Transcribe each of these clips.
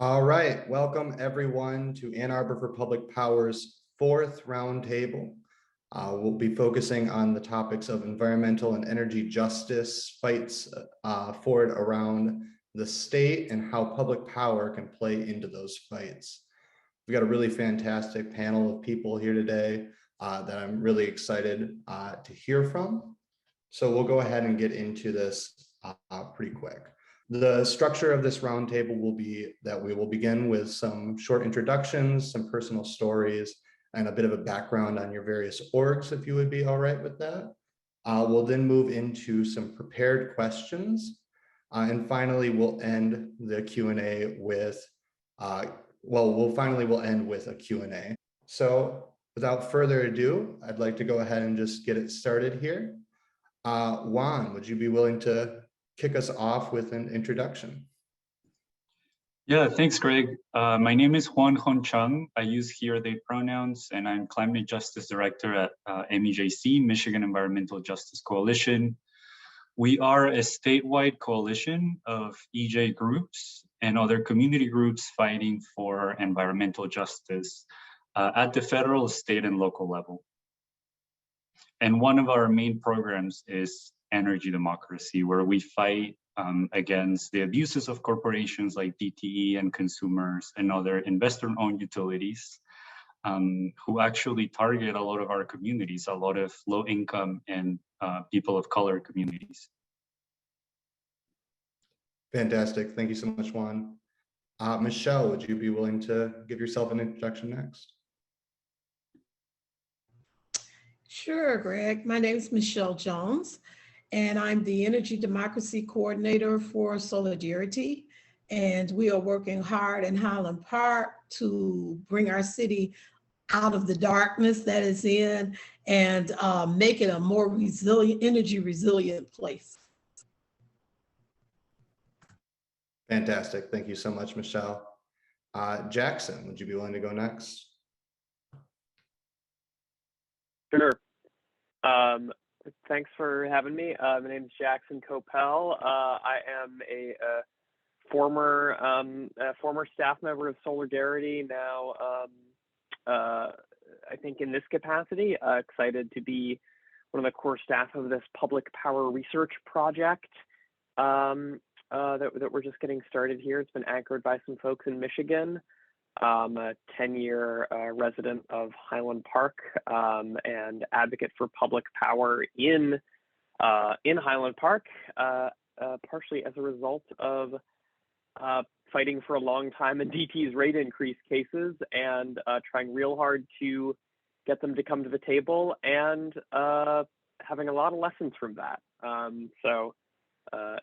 All right, welcome everyone to Ann Arbor for Public Power's fourth roundtable. We'll be focusing on the topics of environmental and energy justice, fights for it around the state, and how public power can play into those fights. We've got a really fantastic panel of people here today that I'm really excited to hear from. So we'll go ahead and get into this pretty quick. The structure of this roundtable will be that we will begin with some short introductions, some personal stories, and a bit of a background on your various orgs, if you would be all right with that. We'll then move into some prepared questions. And finally, we'll end the Q&A with, we'll end with a Q&A. So without further ado, I'd like to go ahead and just get it started here. Juan, would you be willing to kick us off with an introduction? Yeah, thanks, Greg. My name is Juan Jhong. I use he or they pronouns, and I'm Climate Justice Director at MEJC, Michigan Environmental Justice Coalition. We are a statewide coalition of EJ groups and other community groups fighting for environmental justice at the federal, state, and local level. And one of our main programs is energy democracy, where we fight against the abuses of corporations like DTE and consumers and other investor-owned utilities who actually target a lot of our communities, a lot of low-income and people of color communities. Fantastic. Thank you so much, Juan. Michelle, would you be willing to give yourself an introduction next? Sure, Greg. My name is Michelle Jones, and I'm the Energy Democracy Coordinator for Soulardarity. And we are working hard in Highland Park to bring our city out of the darkness that it's in and make it a more resilient, energy resilient place. Fantastic. Thank you so much, Michelle. Jackson, would you be willing to go next? Sure. Thanks for having me. My name is Jackson Coppell. I am a former staff member of Soulardarity. Now, I think in this capacity, excited to be one of the core staff of this public power research project that we're just getting started here. It's been anchored by some folks in Michigan. I'm a 10-year resident of Highland Park and advocate for public power in Highland Park, partially as a result of fighting for a long time in DTE's rate increase cases and trying real hard to get them to come to the table and having a lot of lessons from that. So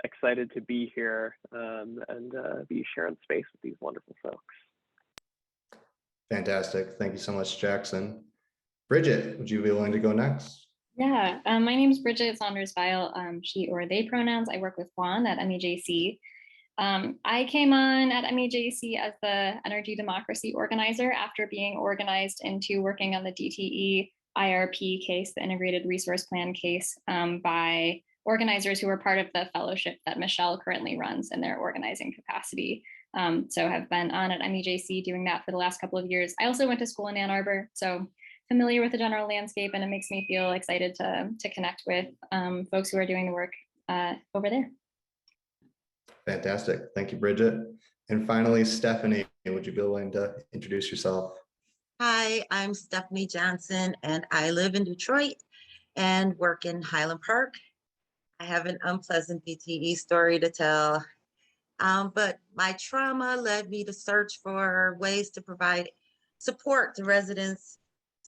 excited to be here and be sharing space with these wonderful folks. Fantastic. Thank you so much, Jackson. Bridget, would you be willing to go next? Yeah, my name is Bridget Saunders Vial, she or they pronouns. I work with Juan at MEJC. I came on at MEJC as the energy democracy organizer after being organized into working on the DTE IRP case, the Integrated Resource Plan case, by organizers who were part of the fellowship that Michelle currently runs in their organizing capacity. So have been on at MEJC doing that for the last couple of years. I also went to school in Ann Arbor, so familiar with the general landscape, and it makes me feel excited to connect with folks who are doing the work over there. Fantastic. Thank you, Bridget. And finally, Stephanie, would you be willing to introduce yourself? Hi, I'm Stephanie Johnson, and I live in Detroit and work in Highland Park. I have an unpleasant DTE story to tell. But my trauma led me to search for ways to provide support to residents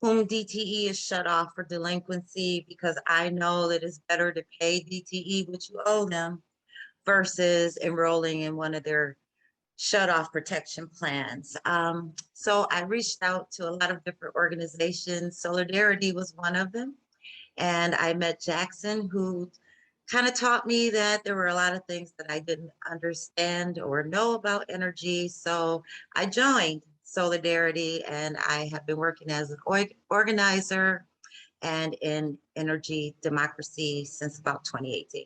whom DTE is shut off for delinquency, because I know that it's better to pay DTE what you owe them versus enrolling in one of their shut off protection plans. So I reached out to a lot of different organizations. Soulardarity was one of them. And I met Jackson, who kind of taught me that there were a lot of things that I didn't understand or know about energy. So I joined Soulardarity, and I have been working as an organizer and in energy democracy since about 2018.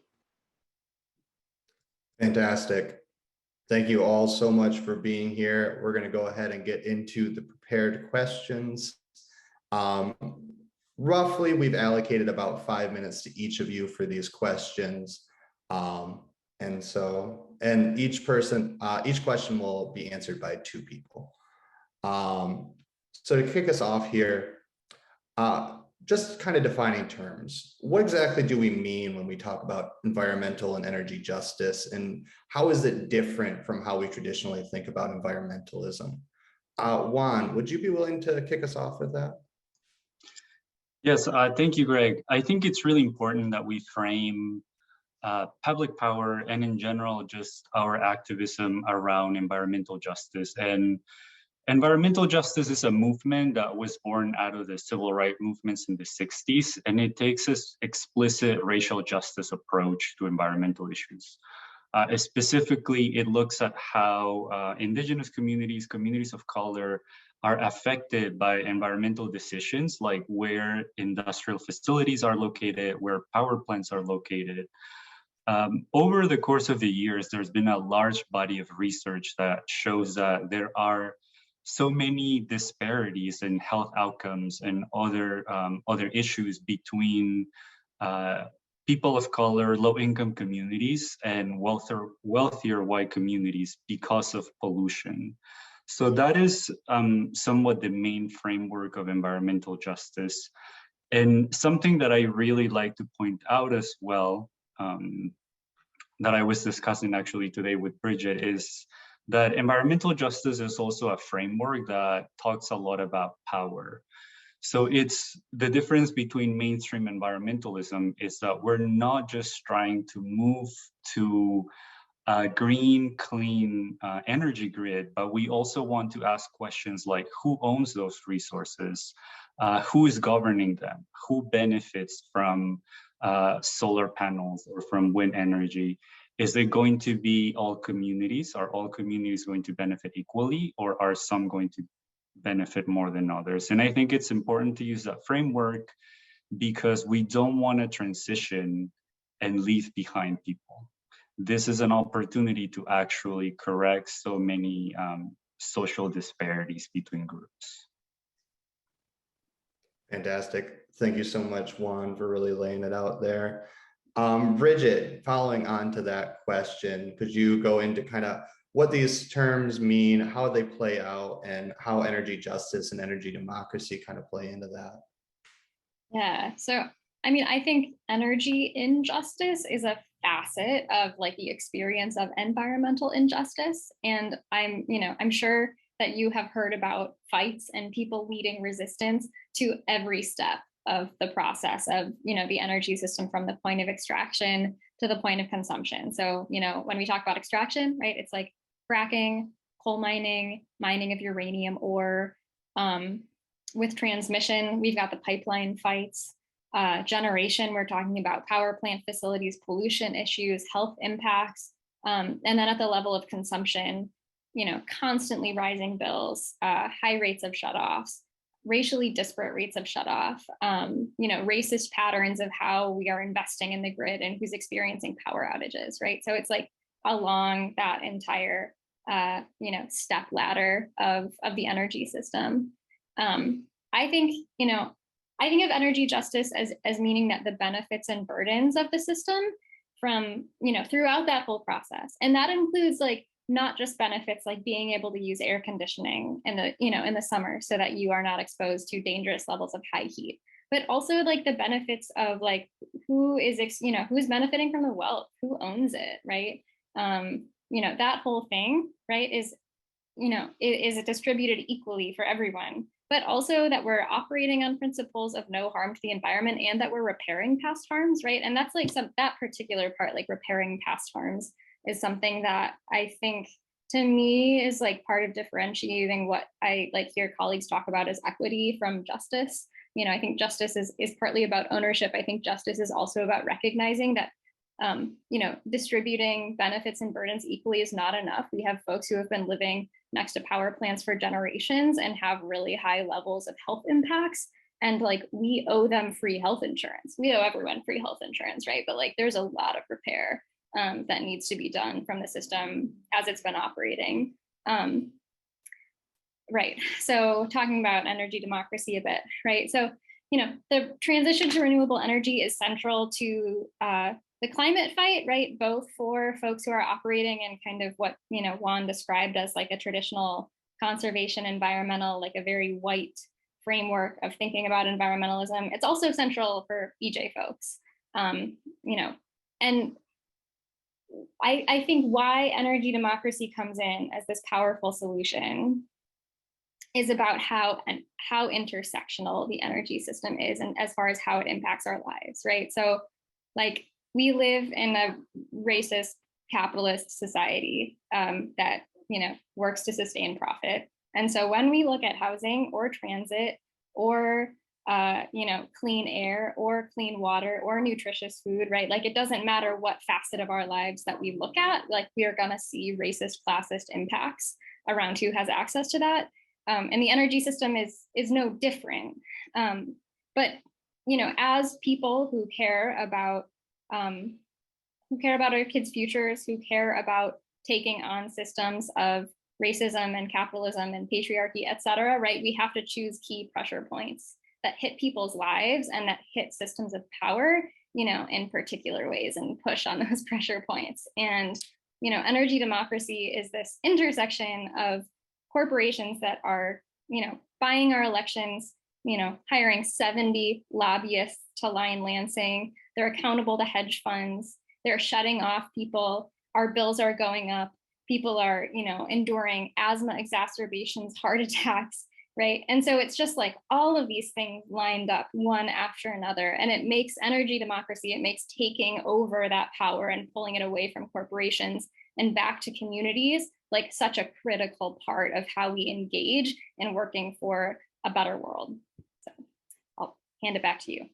Fantastic. Thank you all so much for being here. We're going to go ahead and get into the prepared questions. Roughly, we've allocated about 5 minutes to each of you for these questions. And each question will be answered by 2 people. So to kick us off here, just kind of defining terms. What exactly do we mean when we talk about environmental and energy justice, and how is it different from how we traditionally think about environmentalism? Juan, would you be willing to kick us off with that? Yes, thank you, Greg. I think it's really important that we frame public power and in general, just our activism around environmental justice. And environmental justice is a movement that was born out of the civil rights movements in the 60s, and it takes this explicit racial justice approach to environmental issues. Specifically, it looks at how indigenous communities, communities of color, are affected by environmental decisions, like where industrial facilities are located, where power plants are located. Over the course of the years, there's been a large body of research that shows that there are so many disparities in health outcomes and other issues between people of color, low-income communities, and wealthier white communities because of pollution. So that is somewhat the main framework of environmental justice. And something that I really like to point out as well, that I was discussing actually today with Bridget, is that environmental justice is also a framework that talks a lot about power. So it's the difference between mainstream environmentalism is that we're not just trying to move to a green, clean energy grid, but we also want to ask questions like who owns those resources, who is governing them, who benefits from solar panels or from wind energy. Is it going to be all communities? Are all communities going to benefit equally, or are some going to benefit more than others? And I think it's important to use that framework because we don't want to transition and leave behind people. This is an opportunity to actually correct so many social disparities between groups. Fantastic. Thank you so much, Juan, for really laying it out there. Bridget, following on to that question, could you go into kind of what these terms mean, how they play out, and how energy justice and energy democracy kind of play into that? Yeah, so I mean, I think energy injustice is a facet of like the experience of environmental injustice. And I'm sure that you have heard about fights and people leading resistance to every step of the process of, the energy system from the point of extraction to the point of consumption. So, when we talk about extraction, right, it's like fracking, coal mining, mining of uranium ore. With transmission, we've got the pipeline fights. Generation, we're talking about power plant facilities, pollution issues, health impacts. And then at the level of consumption, constantly rising bills, high rates of shutoffs, racially disparate rates of shutoff, racist patterns of how we are investing in the grid and who's experiencing power outages, right? So it's like along that entire, step ladder of the energy system. I think of energy justice as meaning that the benefits and burdens of the system from, throughout that whole process. And that includes like not just benefits like being able to use air conditioning in the summer so that you are not exposed to dangerous levels of high heat, but also like the benefits of like who's benefiting from the wealth, who owns it, right? That whole thing, right, is it distributed equally for everyone, but also that we're operating on principles of no harm to the environment and that we're repairing past harms, right? And that's like that particular part, like repairing past harms, is something that I think to me is like part of differentiating what I like hear colleagues talk about as equity from justice. I think justice is partly about ownership. I think justice is also about recognizing that distributing benefits and burdens equally is not enough. We have folks who have been living next to power plants for generations and have really high levels of health impacts. And like, we owe them free health insurance. We owe everyone free health insurance, right? But like, there's a lot of repair that needs to be done from the system as it's been operating. Right, so talking about energy democracy a bit, right? So, the transition to renewable energy is central to the climate fight, right? Both for folks who are operating in kind of what, Juan described as like a traditional conservation environmental, like a very white framework of thinking about environmentalism. It's also central for EJ folks, and I think why energy democracy comes in as this powerful solution is about how intersectional the energy system is, and as far as how it impacts our lives, right? So, like, we live in a racist capitalist society that works to sustain profit, and so when we look at housing or transit or clean air or clean water or nutritious food, right? Like, it doesn't matter what facet of our lives that we look at, like, we are gonna see racist, classist impacts around who has access to that. And the energy system is no different. But as people who care about our kids' futures, who care about taking on systems of racism and capitalism and patriarchy, et cetera, right? We have to choose key pressure points that hit people's lives and that hit systems of power, in particular ways, and push on those pressure points. And, energy democracy is this intersection of corporations that are, buying our elections, hiring 70 lobbyists to line Lansing. They're accountable to hedge funds. They're shutting off people. Our bills are going up. People are, enduring asthma exacerbations, heart attacks, right? And so it's just like all of these things lined up one after another. And it makes energy democracy, it makes taking over that power and pulling it away from corporations and back to communities like such a critical part of how we engage in working for a better world. So I'll hand it back to you.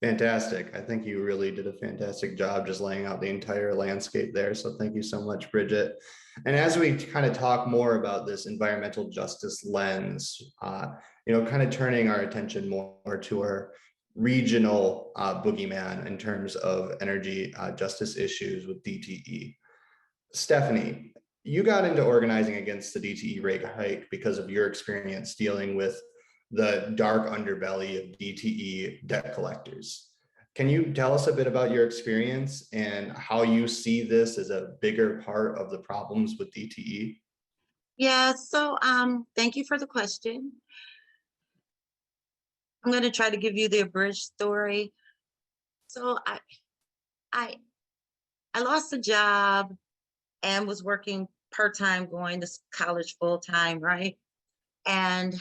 Fantastic. I think you really did a fantastic job just laying out the entire landscape there. So thank you so much, Bridget. And as we kind of talk more about this environmental justice lens, kind of turning our attention more to our regional boogeyman in terms of energy justice issues with DTE. Stephanie, you got into organizing against the DTE rate hike because of your experience dealing with the dark underbelly of DTE debt collectors. Can you tell us a bit about your experience and how you see this as a bigger part of the problems with DTE? Yeah, so thank you for the question. I'm going to try to give you the abridged story. So I lost a job and was working part-time, going to college full-time, right? And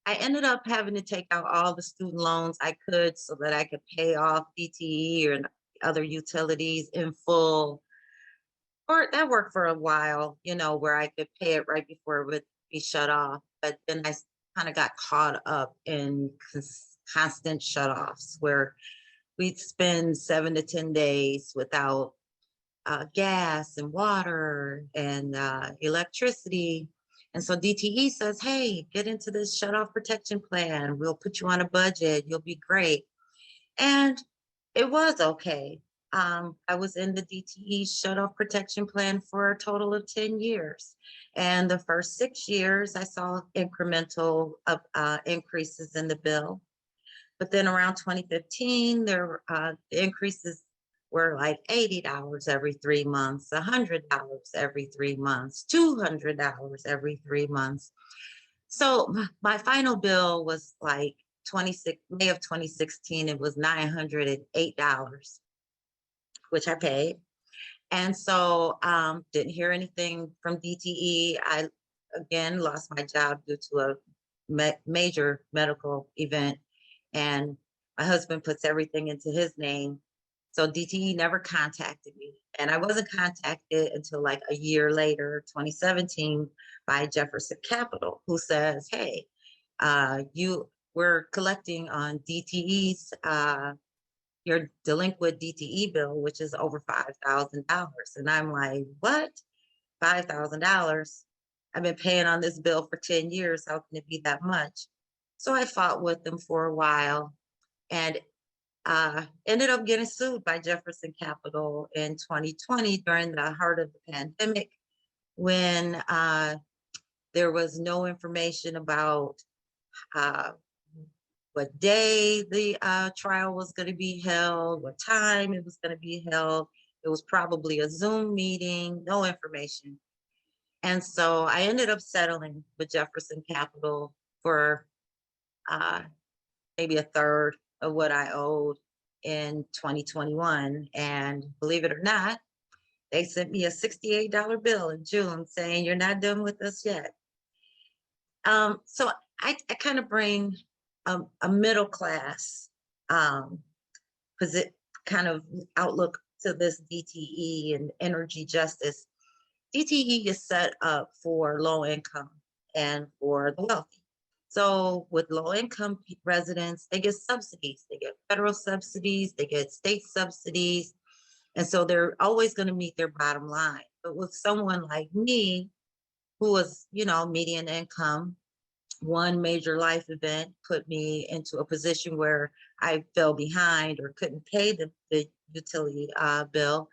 I ended up having to take out all the student loans I could so that I could pay off DTE or other utilities in full. Or that worked for a while, where I could pay it right before it would be shut off. But then I kind of got caught up in constant shutoffs where we'd spend 7 to 10 days without gas and water and electricity. And so DTE says, hey, get into this shutoff protection plan. We'll put you on a budget. You'll be great. And it was okay. I was in the DTE shutoff protection plan for a total of 10 years. And the first 6 years, I saw incremental increases in the bill. But then around 2015, the increases were like $80 every 3 months, $100 every 3 months, $200 every 3 months. So my final bill was like May of 2016, it was $908, which I paid. And so didn't hear anything from DTE. I, again, lost my job due to a major medical event. And my husband puts everything into his name. So DTE never contacted me. And I wasn't contacted until like a year later, 2017, by Jefferson Capital, who says, hey, we're collecting on DTE's, your delinquent DTE bill, which is over $5,000. And I'm like, what? $5,000? I've been paying on this bill for 10 years. How can it be that much? So I fought with them for a while. And ended up getting sued by Jefferson Capital in 2020 during the heart of the pandemic, when there was no information about what day the trial was going to be held, what time it was going to be held. It was probably a Zoom meeting, no information. And so I ended up settling with Jefferson Capital for maybe a third of what I owed in 2021. And believe it or not, they sent me a $68 bill in June saying, "You're not done with us yet." So I kind of bring a middle class kind of outlook to this DTE and energy justice. DTE is set up for low income and for the wealthy. So with low income residents, they get subsidies. They get federal subsidies, they get state subsidies. And so they're always going to meet their bottom line. But with someone like me, who was, median income, one major life event put me into a position where I fell behind or couldn't pay the utility bill.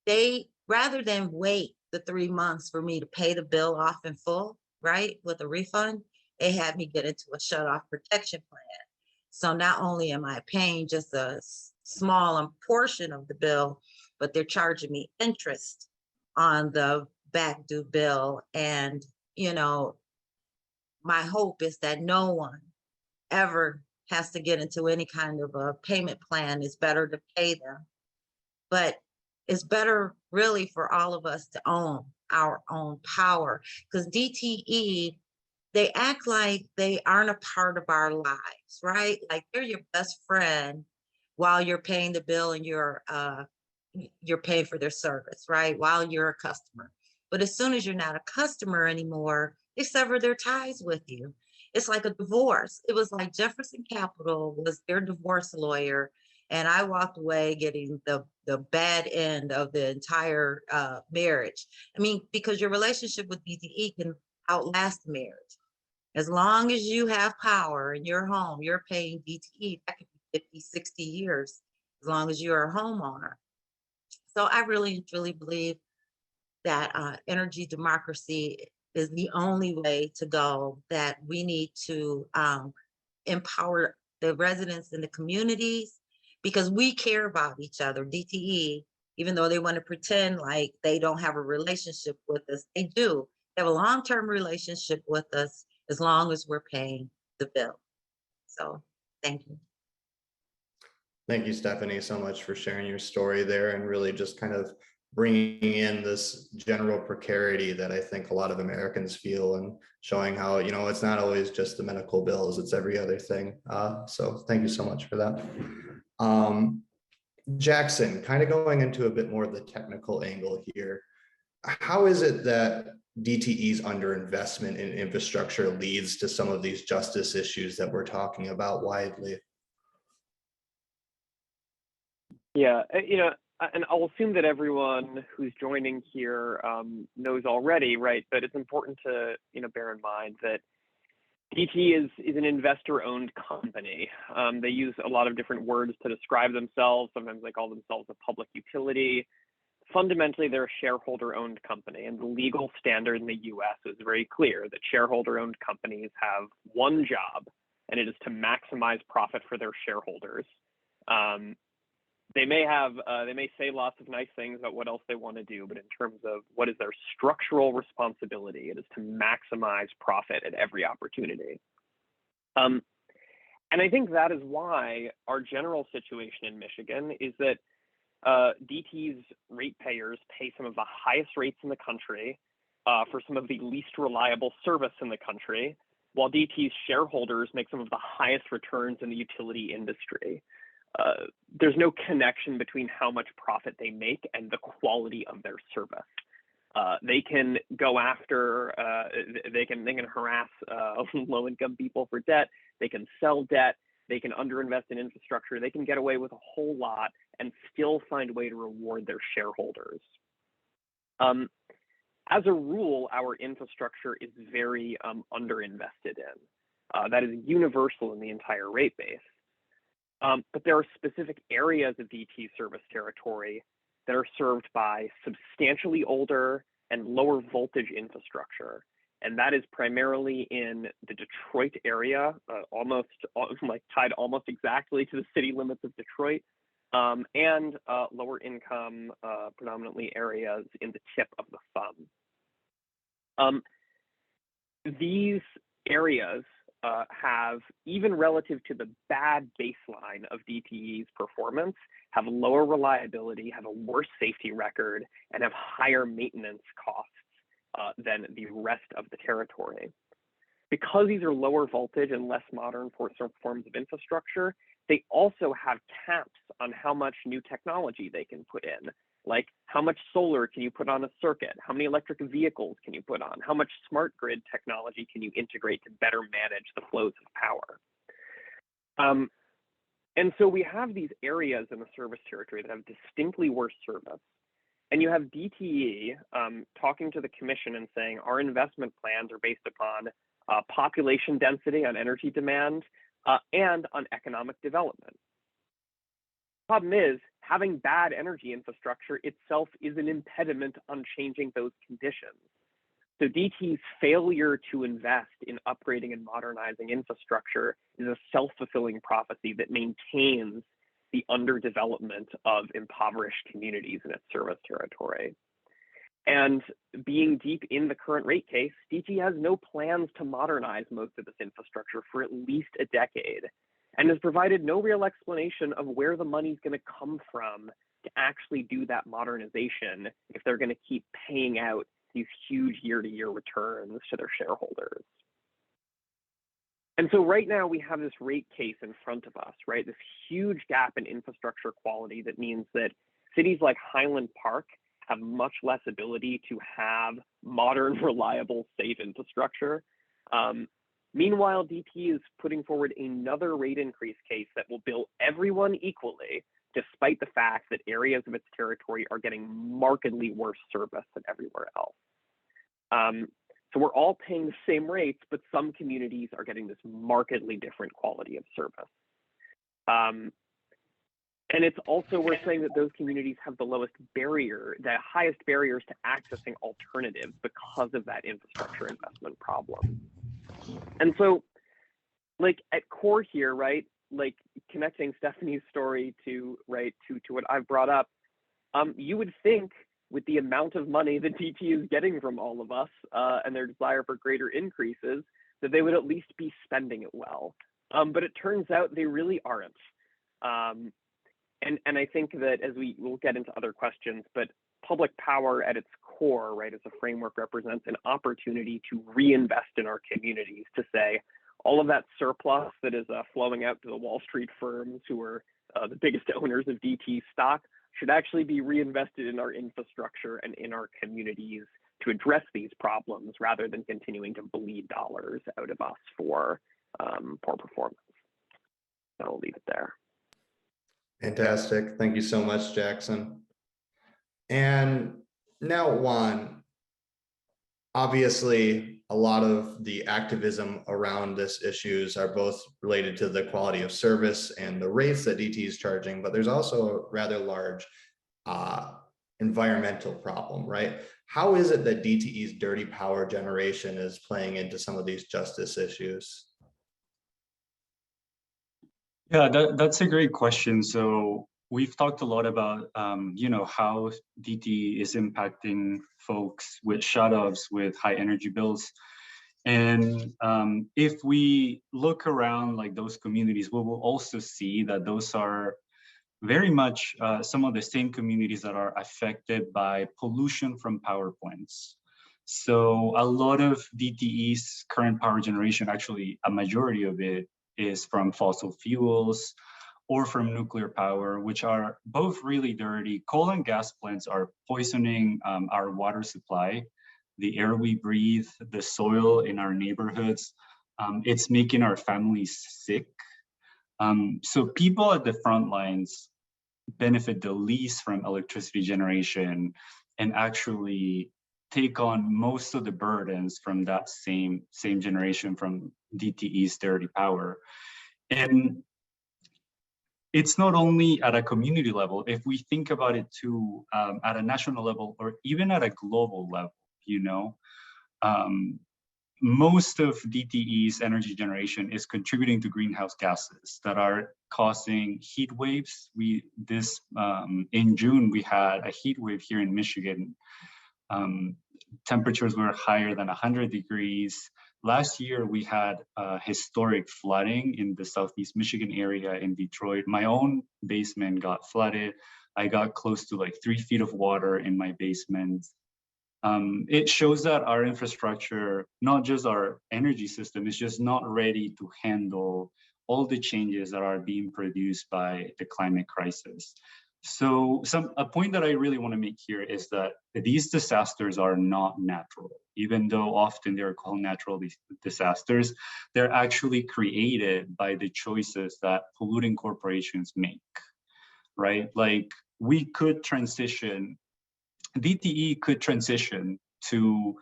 They, rather than wait the 3 months for me to pay the bill off in full, right, with a refund, they had me get into a shut-off protection plan. So not only am I paying just a small portion of the bill, but they're charging me interest on the back due bill. And, my hope is that no one ever has to get into any kind of a payment plan. It's better to pay them. But it's better really for all of us to own our own power, because DTE, they act like they aren't a part of our lives, right? Like they're your best friend while you're paying the bill and you're paying for their service, right? While you're a customer. But as soon as you're not a customer anymore, they sever their ties with you. It's like a divorce. It was like Jefferson Capital was their divorce lawyer, and I walked away getting the bad end of the entire marriage. I mean, because your relationship with DTE can outlast marriage. As long as you have power in your home, you're paying DTE. That could be 50, 60 years, as long as you're a homeowner. So I really and truly believe that energy democracy is the only way to go, that we need to empower the residents in the communities, because we care about each other. DTE, even though they want to pretend like they don't have a relationship with us, they do. They have a long-term relationship with us as long as we're paying the bill. So thank you. Thank you, Stephanie, so much for sharing your story there and really just kind of bringing in this general precarity that I think a lot of Americans feel, and showing how, it's not always just the medical bills, it's every other thing. So thank you so much for that. Jackson, kind of going into a bit more of the technical angle here. How is it that DTE's underinvestment in infrastructure leads to some of these justice issues that we're talking about widely? Yeah, and I'll assume that everyone who's joining here knows already, right? But it's important to bear in mind that DTE is an investor-owned company. They use a lot of different words to describe themselves. Sometimes they call themselves a public utility. Fundamentally, they're a shareholder-owned company, and the legal standard in the U.S. is very clear that shareholder-owned companies have one job, and it is to maximize profit for their shareholders. They may say lots of nice things about what else they want to do, but in terms of what is their structural responsibility, it is to maximize profit at every opportunity. And I think that is why our general situation in Michigan is that DTE's ratepayers pay some of the highest rates in the country for some of the least reliable service in the country, while DTE's shareholders make some of the highest returns in the utility industry. There's no connection between how much profit they make and the quality of their service. They can go after, they can harass low-income people for debt. They can sell debt. They can underinvest in infrastructure. They can get away with a whole lot and still find a way to reward their shareholders. As a rule, our infrastructure is very underinvested in. That is universal in the entire rate base. But there are specific areas of DTE service territory that are served by substantially older and lower voltage infrastructure. And that is primarily in the Detroit area, tied almost exactly to the city limits of Detroit, and lower income, predominantly areas in the tip of the thumb. These areas have, even relative to the bad baseline of DTE's performance, have lower reliability, have a worse safety record, and have higher maintenance costs than the rest of the territory. Because these are lower voltage and less modern forms of infrastructure, they also have caps on how much new technology they can put in. Like, how much solar can you put on a circuit? How many electric vehicles can you put on? How much smart grid technology can you integrate to better manage the flows of power? And so we have these areas in the service territory that have distinctly worse service. And you have DTE talking to the commission and saying, our investment plans are based upon population density, on energy demand, and on economic development. Problem is, having bad energy infrastructure itself is an impediment on changing those conditions. So DTE's failure to invest in upgrading and modernizing infrastructure is a self-fulfilling prophecy that maintains the underdevelopment of impoverished communities in its service territory. And being deep in the current rate case, DTE has no plans to modernize most of this infrastructure for at least a decade, and has provided no real explanation of where the money's going to come from to actually do that modernization if they're going to keep paying out these huge year-to-year returns to their shareholders. And so right now we have this rate case in front of us, right? This huge gap in infrastructure quality that means that cities like Highland Park have much less ability to have modern, reliable, safe infrastructure. Meanwhile, DTE is putting forward another rate increase case that will bill everyone equally, despite the fact that areas of its territory are getting markedly worse service than everywhere else. So we're all paying the same rates, but some communities are getting this markedly different quality of service. And it's also worth saying that those communities have the lowest barrier, the highest barriers to accessing alternatives because of that infrastructure investment problem. And so, like, at core here, right, like connecting Stephanie's story to what I've brought up, you would think with the amount of money that DTE is getting from all of us and their desire for greater increases, that they would at least be spending it well. But it turns out they really aren't. And I think that as we'll get into other questions, but public power at its core, right, as a framework represents an opportunity to reinvest in our communities, to say all of that surplus that is flowing out to the Wall Street firms who are the biggest owners of DTE stock should actually be reinvested in our infrastructure and in our communities to address these problems rather than continuing to bleed dollars out of us for poor performance. So I'll leave it there. Fantastic. Thank you so much, Jackson. And now, Juan, obviously, a lot of the activism around this issues are both related to the quality of service and the rates that DTE is charging, but there's also a rather large environmental problem, right? How is it that DTE's dirty power generation is playing into some of these justice issues? Yeah, that's a great question. So we've talked a lot about, how DTE is impacting folks with shutoffs, with high energy bills. And if we look around like those communities, we will also see that those are very much some of the same communities that are affected by pollution from power plants. So a lot of DTE's current power generation, actually a majority of it, is from fossil fuels or from nuclear power, which are both really dirty. Coal and gas plants are poisoning our water supply, the air we breathe, the soil in our neighborhoods. It's making our families sick. So people at the front lines benefit the least from electricity generation and actually take on most of the burdens from that same generation from DTE's dirty power. And it's not only at a community level. If we think about it too, at a national level or even at a global level, you know, most of DTE's energy generation is contributing to greenhouse gases that are causing heat waves. In June, we had a heat wave here in Michigan. Temperatures were higher than 100 degrees. Last year, we had historic flooding in the Southeast Michigan area in Detroit. My own basement got flooded. I got close to like 3 feet of water in my basement. It shows that our infrastructure, not just our energy system, is just not ready to handle all the changes that are being produced by the climate crisis. So a point that I really want to make here is that these disasters are not natural. Even though often they're called natural disasters, they're actually created by the choices that polluting corporations make, right? Like we could transition, DTE could transition to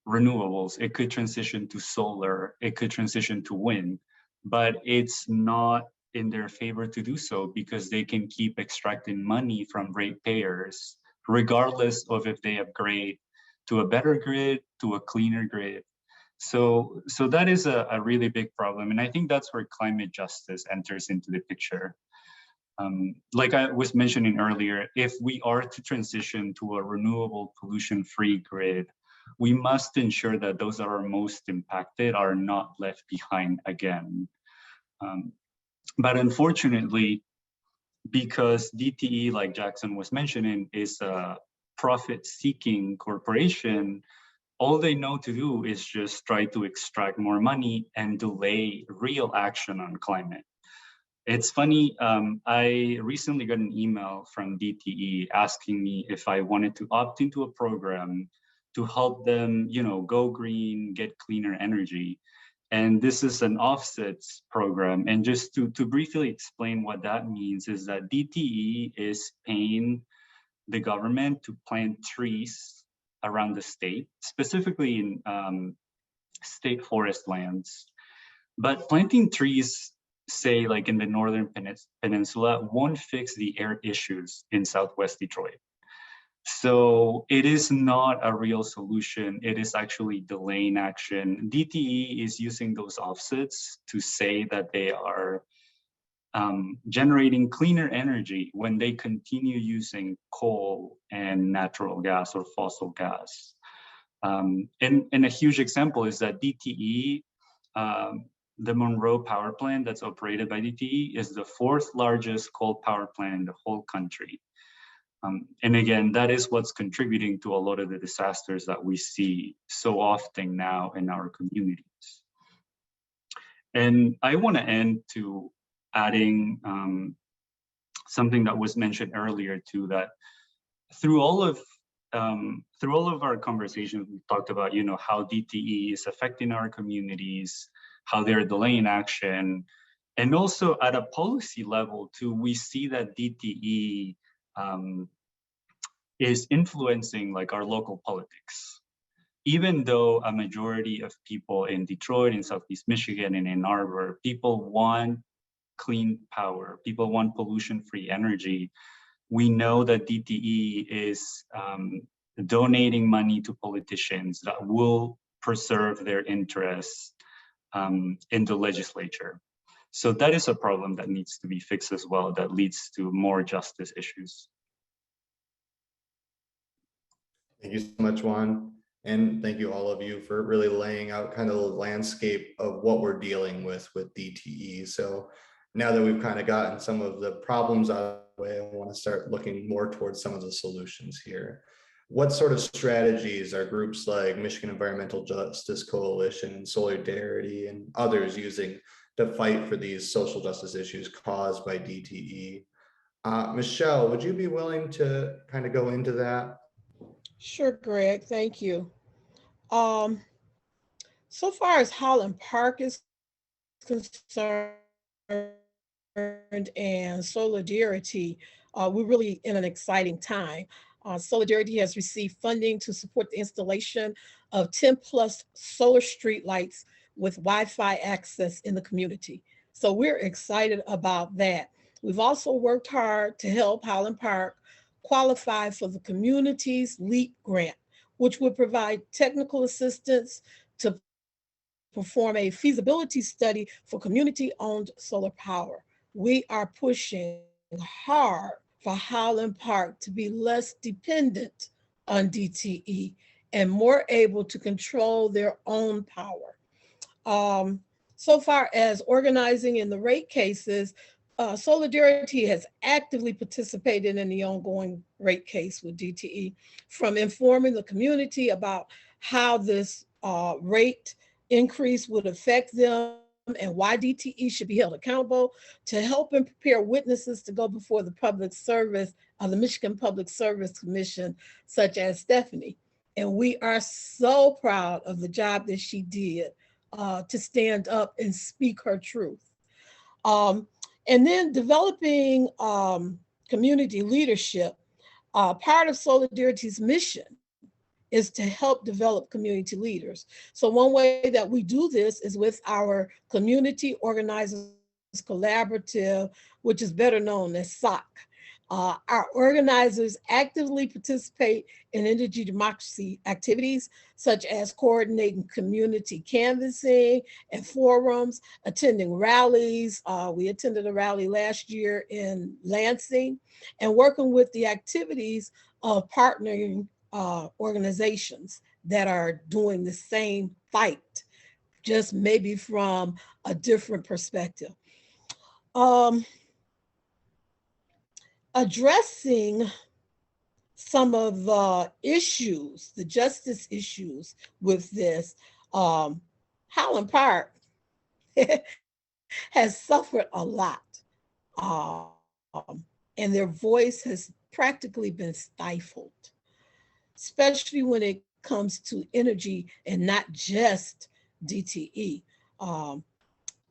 renewables, it could transition to solar, it could transition to wind, but it's not in their favor to do so because they can keep extracting money from ratepayers, regardless of if they upgrade to a better grid, to a cleaner grid. So that is a really big problem. And I think that's where climate justice enters into the picture. Like I was mentioning earlier, if we are to transition to a renewable pollution-free grid, we must ensure that those that are most impacted are not left behind again. But unfortunately, because DTE, like Jackson was mentioning, is a profit-seeking corporation, all they know to do is just try to extract more money and delay real action on climate. It's funny, I recently got an email from DTE asking me if I wanted to opt into a program to help them, you know, go green, get cleaner energy. And this is an offsets program. And just to briefly explain what that means is that DTE is paying the government to plant trees around the state, specifically in state forest lands. But planting trees, say like in the Northern Peninsula, won't fix the air issues in Southwest Detroit. So it is not a real solution. It is actually delaying action. DTE is using those offsets to say that they are generating cleaner energy when they continue using coal and natural gas or fossil gas. And a huge example is that DTE, the Monroe power plant that's operated by DTE, is the 4th largest coal power plant in the whole country. And again, that is what's contributing to a lot of the disasters that we see so often now in our communities. And I want to end to adding something that was mentioned earlier too, that through all of our conversations, we talked about, you know, how DTE is affecting our communities, how they're delaying action, and also at a policy level too, we see that DTE is influencing like our local politics. Even though a majority of people in Detroit, in Southeast Michigan, and Ann Arbor, people want clean power, people want pollution-free energy, we know that DTE is donating money to politicians that will preserve their interests in the legislature. So that is a problem that needs to be fixed as well, that leads to more justice issues. Thank you so much, Juan. And thank you all of you for really laying out kind of the landscape of what we're dealing with DTE. So now that we've kind of gotten some of the problems out of the way, I want to start looking more towards some of the solutions here. What sort of strategies are groups like Michigan Environmental Justice Coalition and Soulardarity and others using to fight for these social justice issues caused by DTE? Michelle, would you be willing to kind of go into that? Sure, Greg, thank you. So far as Highland Park is concerned and Soulardarity, we're really in an exciting time. Soulardarity has received funding to support the installation of 10 plus solar street lights with Wi-Fi access in the community. So we're excited about that. We've also worked hard to help Highland Park qualify for the Communities LEAP grant, which would provide technical assistance to perform a feasibility study for community-owned solar power. We are pushing hard for Highland Park to be less dependent on DTE and more able to control their own power. So far as organizing in the rate cases, Soulardarity has actively participated in the ongoing rate case with DTE, from informing the community about how this rate increase would affect them and why DTE should be held accountable, to help and prepare witnesses to go before the public service, the Michigan Public Service Commission, such as Stephanie. And we are so proud of the job that she did to stand up and speak her truth. And then developing community leadership. Part of Soulardarity's mission is to help develop community leaders. So one way that we do this is with our Community Organizers Collaborative, which is better known as SOC. Our organizers actively participate in energy democracy activities, such as coordinating community canvassing and forums, attending rallies. We attended a rally last year in Lansing, and working with the activities of partnering organizations that are doing the same fight, just maybe from a different perspective. Addressing some of the issues, the justice issues with this, Highland Park has suffered a lot, and their voice has practically been stifled, especially when it comes to energy and not just DTE.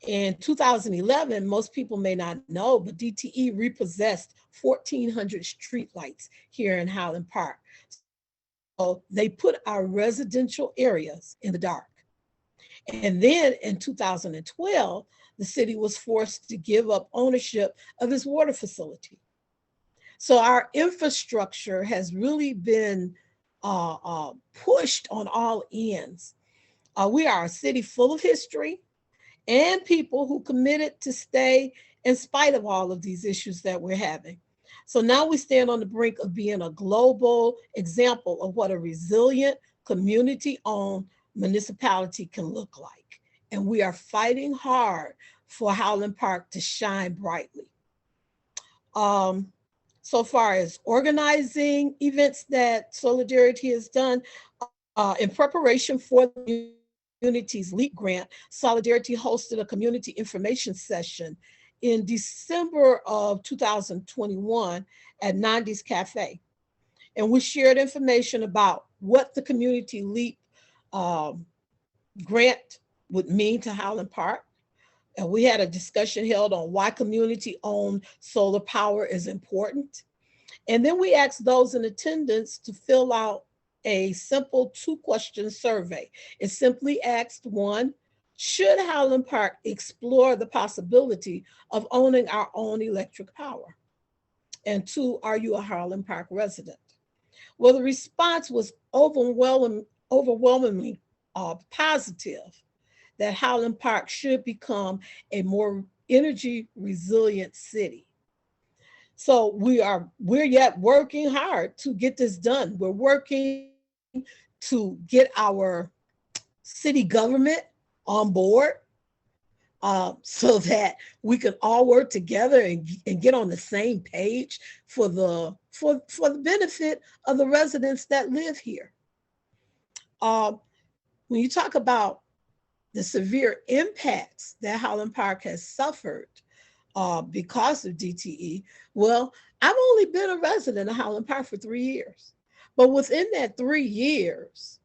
In 2011, most people may not know, but DTE repossessed 1,400 streetlights here in Highland Park. So they put our residential areas in the dark. And then in 2012, the city was forced to give up ownership of its water facility. So our infrastructure has really been pushed on all ends. We are a city full of history and people who committed to stay in spite of all of these issues that we're having. So now we stand on the brink of being a global example of what a resilient, community-owned municipality can look like. And we are fighting hard for Highland Park to shine brightly. So far as organizing events that Soulardarity has done, in preparation for the Communities LEAP grant, Soulardarity hosted a community information session in December of 2021 at 90s Cafe. And we shared information about what the Community LEAP grant would mean to Highland Park. And we had a discussion held on why community-owned solar power is important. And then we asked those in attendance to fill out a simple 2-question survey. It simply asked, 1, should Highland Park explore the possibility of owning our own electric power? And 2, are you a Highland Park resident? Well, the response was overwhelmingly positive, that Highland Park should become a more energy resilient city. So we're yet working hard to get this done. We're working to get our city government on board so that we can all work together and get on the same page for the benefit of the residents that live here. When you talk about the severe impacts that Highland Park has suffered because of DTE, well, I've only been a resident of Highland Park for 3 years. But within that 3 years,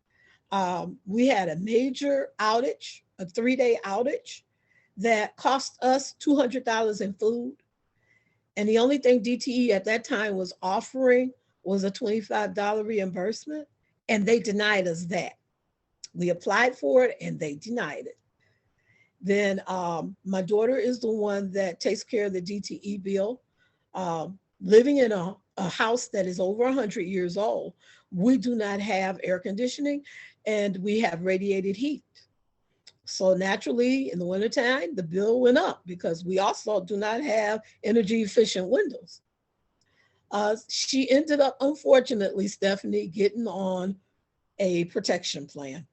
we had a major outage, a 3-day outage that cost us $200 in food. And the only thing DTE at that time was offering was a $25 reimbursement, and they denied us that. We applied for it and they denied it. Then my daughter is the one that takes care of the DTE bill. Living in a house that is over 100 years old, we do not have air conditioning and we have radiated heat. So naturally, in the wintertime, the bill went up because we also do not have energy efficient windows. She ended up, unfortunately, Stephanie, getting on a protection plan.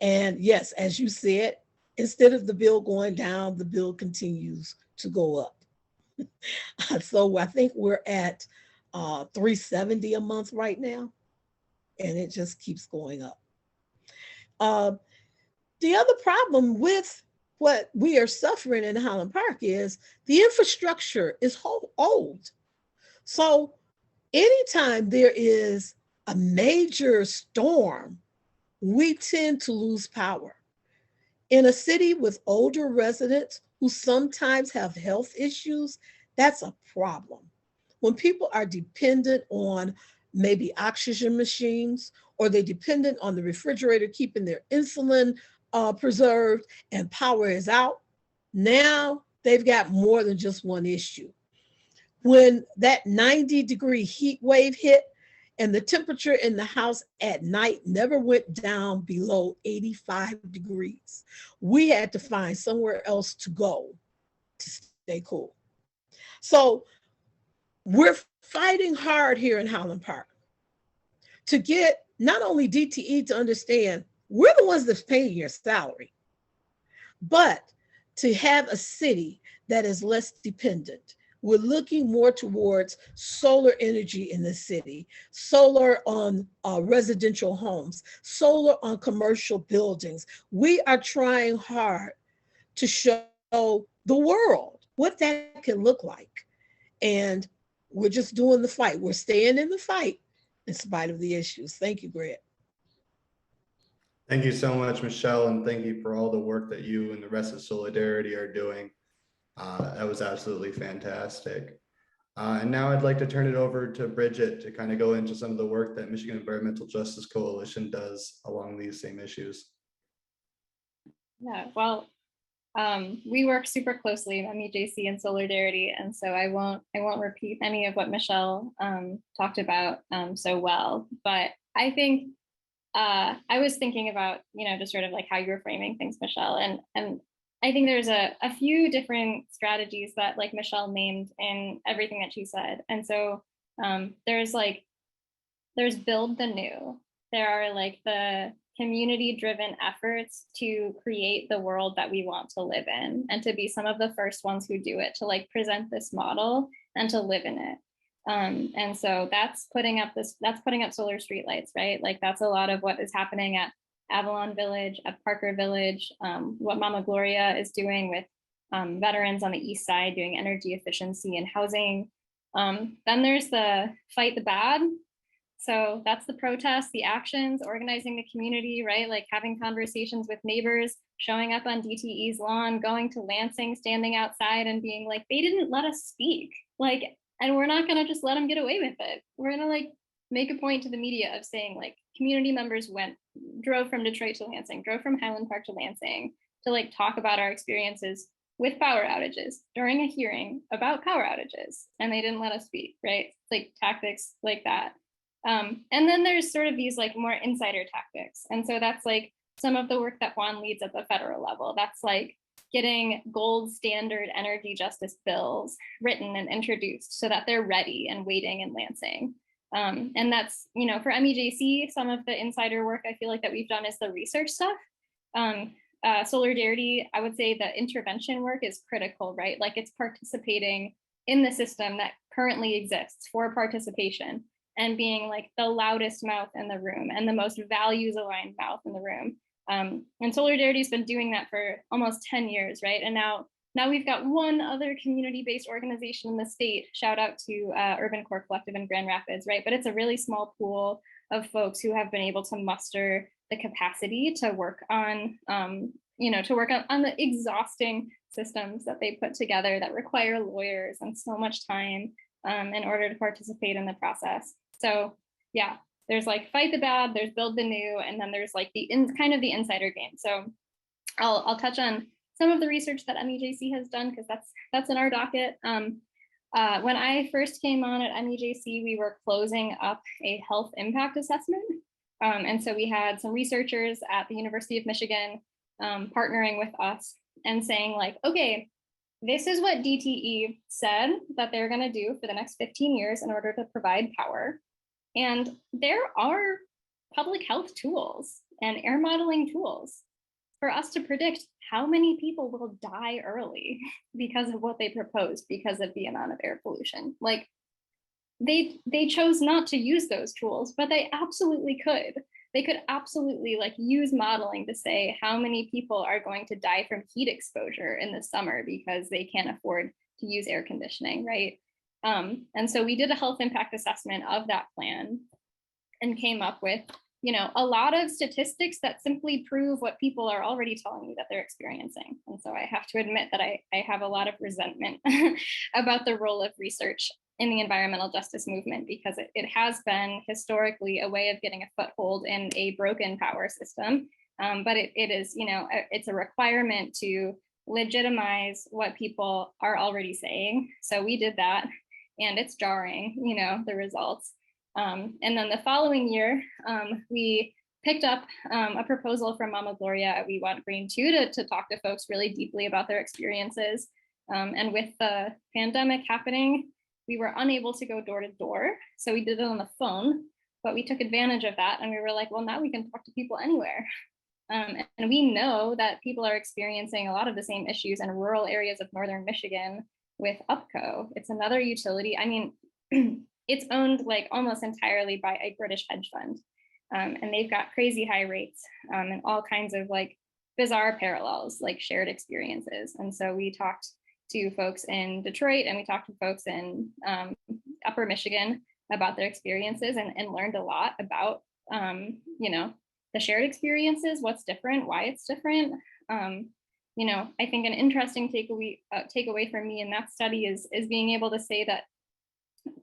And yes, as you said, instead of the bill going down, the bill continues to go up. So I think we're at $370 a month right now, and it just keeps going up. The other problem with what we are suffering in Highland Park is the infrastructure is old. So anytime there is a major storm, we tend to lose power. In a city with older residents who sometimes have health issues, that's a problem. When people are dependent on maybe oxygen machines, or they're dependent on the refrigerator keeping their insulin preserved and power is out, now they've got more than just one issue. When that 90-degree heat wave hit and the temperature in the house at night never went down below 85 degrees, we had to find somewhere else to go to stay cool. So we're fighting hard here in Highland Park to get not only DTE to understand we're the ones that's paying your salary, but to have a city that is less dependent. We're looking more towards solar energy in the city, solar on residential homes, solar on commercial buildings. We are trying hard to show the world what that can look like. And we're just doing the fight. We're staying in the fight in spite of the issues. Thank you, Greg. Thank you so much, Michelle, and thank you for all the work that you and the rest of Soulardarity are doing. That was absolutely fantastic. And now I'd like to turn it over to Bridget to kind of go into some of the work that Michigan Environmental Justice Coalition does along these same issues. Yeah, well, we work super closely, MEJC and Soulardarity, and so I won't repeat any of what Michelle talked about so well. But I think I was thinking about, just sort of like how you were framing things, Michelle, and I think there's a few different strategies that like Michelle named in everything that she said. And so there's build the new. There are like the community-driven efforts to create the world that we want to live in and to be some of the first ones who do it, to like present this model and to live in it. And so that's putting up solar streetlights, right? Like that's a lot of what is happening at Avalon Village, at Parker Village, what Mama Gloria is doing with veterans on the east side doing energy efficiency and housing. Then there's the fight the bad. So that's the protests, the actions, organizing the community, right? Like having conversations with neighbors, showing up on DTE's lawn, going to Lansing, standing outside and being like, they didn't let us speak. Like, and we're not gonna just let them get away with it. We're gonna like make a point to the media of saying like community members drove from Detroit to Lansing, drove from Highland Park to Lansing to like talk about our experiences with power outages during a hearing about power outages. And they didn't let us speak, right? It's like tactics like that. And then there's sort of these like more insider tactics. And so that's like some of the work that Juan leads at the federal level. That's like getting gold standard energy justice bills written and introduced so that they're ready and waiting in Lansing. And that's, for MEJC, some of the insider work I feel like that we've done is the research stuff. Soulardarity, I would say the intervention work is critical, right? Like it's participating in the system that currently exists for participation and being like the loudest mouth in the room and the most values aligned mouth in the room. And Soulardarity has been doing that for almost 10 years, right? And now we've got one other community-based organization in the state, shout out to Urban Core Collective in Grand Rapids, right? But it's a really small pool of folks who have been able to muster the capacity to work on, on the exhausting systems that they put together that require lawyers and so much time in order to participate in the process. So yeah, there's like fight the bad, there's build the new, and then there's like kind of the insider game. So I'll touch on some of the research that MEJC has done, because that's in our docket. When I first came on at MEJC, we were closing up a health impact assessment. And so we had some researchers at the University of Michigan partnering with us and saying like, okay, this is what DTE said that they're going to do for the next 15 years in order to provide power. And there are public health tools and air modeling tools for us to predict how many people will die early because of what they proposed, because of the amount of air pollution. Like they chose not to use those tools, but they absolutely could. They could absolutely like use modeling to say how many people are going to die from heat exposure in the summer because they can't afford to use air conditioning, right? And so we did a health impact assessment of that plan and came up with, you know, a lot of statistics that simply prove what people are already telling me that they're experiencing. And so I have to admit that I have a lot of resentment about the role of research in the environmental justice movement, because it has been historically a way of getting a foothold in a broken power system. But it is, you know, it's a requirement to legitimize what people are already saying. So we did that, and it's jarring, you know, the results. And then the following year, we picked up a proposal from Mama Gloria at We Want Green too to talk to folks really deeply about their experiences. And with the pandemic happening, we were unable to go door to door. So we did it on the phone, but we took advantage of that. And we were like, well, now we can talk to people anywhere. And we know that people are experiencing a lot of the same issues in rural areas of northern Michigan with UPCO. It's another utility. I mean, it's owned like almost entirely by a British hedge fund. And they've got crazy high rates and all kinds of like bizarre parallels, like shared experiences. And so we talked to folks in Detroit and we talked to folks in Upper Michigan about their experiences and learned a lot about, you know, the shared experiences, what's different, why it's different. You know, I think an interesting takeaway for me in that study is being able to say that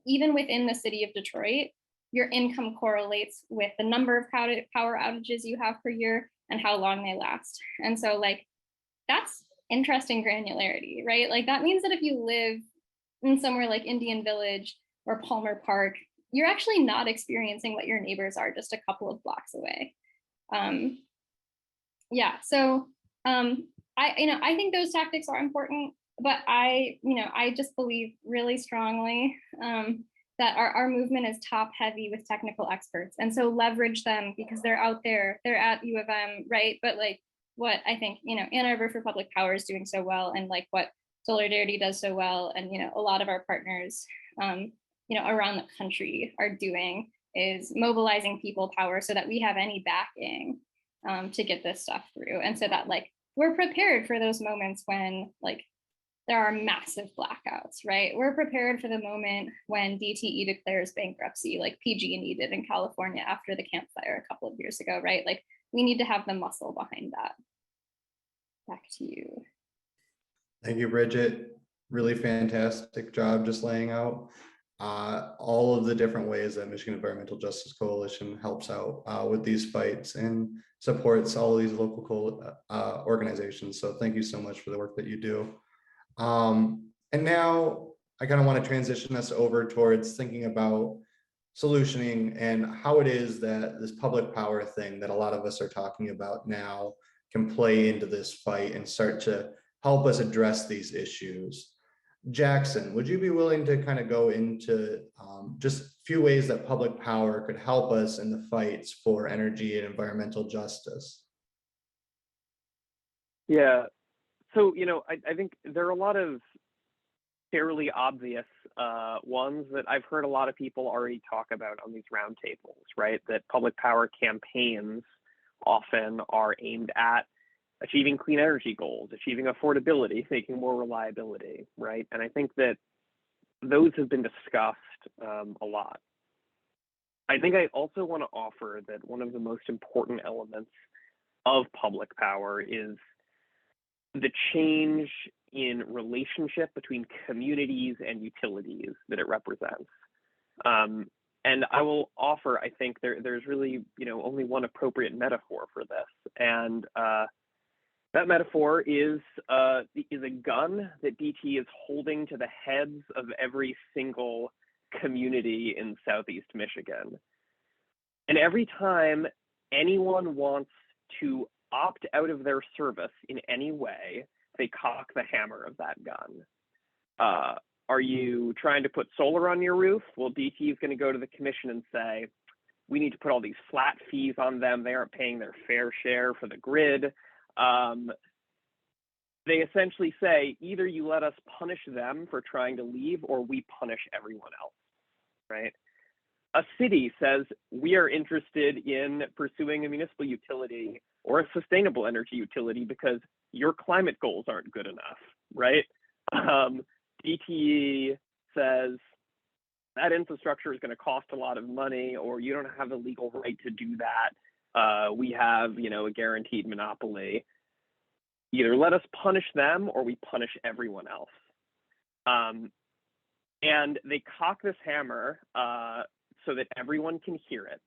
even within the city of Detroit, your income correlates with the number of power outages you have per year and how long they last. And so like, that's interesting granularity, right? Like that means that if you live in somewhere like Indian Village or Palmer Park, you're actually not experiencing what your neighbors are just a couple of blocks away. Yeah, so I think those tactics are important, but I just believe really strongly that our movement is top heavy with technical experts. And so leverage them because they're out there, they're at U of M, right? But like what I think, you know, Ann Arbor for Public Power is doing so well, and like what Soulardarity does so well, and, you know, a lot of our partners, you know, around the country are doing is mobilizing people power so that we have any backing to get this stuff through. And so that like, we're prepared for those moments when like there are massive blackouts, right? We're prepared for the moment when DTE declares bankruptcy, like PG&E did in California after the Camp Fire a couple of years ago, right? Like we need to have the muscle behind that. Back to you. Thank you, Bridget. Really fantastic job just laying out all of the different ways that Michigan Environmental Justice Coalition helps out with these fights and supports all of these local organizations. So thank you so much for the work that you do. And now I kind of want to transition us over towards thinking about solutioning and how it is that this public power thing that a lot of us are talking about now can play into this fight and start to help us address these issues. Jackson, would you be willing to kind of go into just a few ways that public power could help us in the fights for energy and environmental justice? Yeah, so, you know, I think there are a lot of fairly obvious ones that I've heard a lot of people already talk about on these roundtables, right? That public power campaigns often are aimed at achieving clean energy goals, achieving affordability, making more reliability, right? And I think that those have been discussed a lot. I think I also want to offer that one of the most important elements of public power is the change in relationship between communities and utilities that it represents. And I will offer, I think there's really, you know, only one appropriate metaphor for this. And That metaphor is a gun that DTE is holding to the heads of every single community in Southeast Michigan. And every time anyone wants to opt out of their service in any way, they cock the hammer of that gun. Are you trying to put solar on your roof? Well, DTE is going to go to the commission and say, we need to put all these flat fees on them. They aren't paying their fair share for the grid. They essentially say, either you let us punish them for trying to leave or we punish everyone else, right? A city says, we are interested in pursuing a municipal utility or a sustainable energy utility because your climate goals aren't good enough, right? DTE says, that infrastructure is going to cost a lot of money, or you don't have the legal right to do that. We have, a guaranteed monopoly. Either let us punish them or we punish everyone else. And they cock this hammer so that everyone can hear it.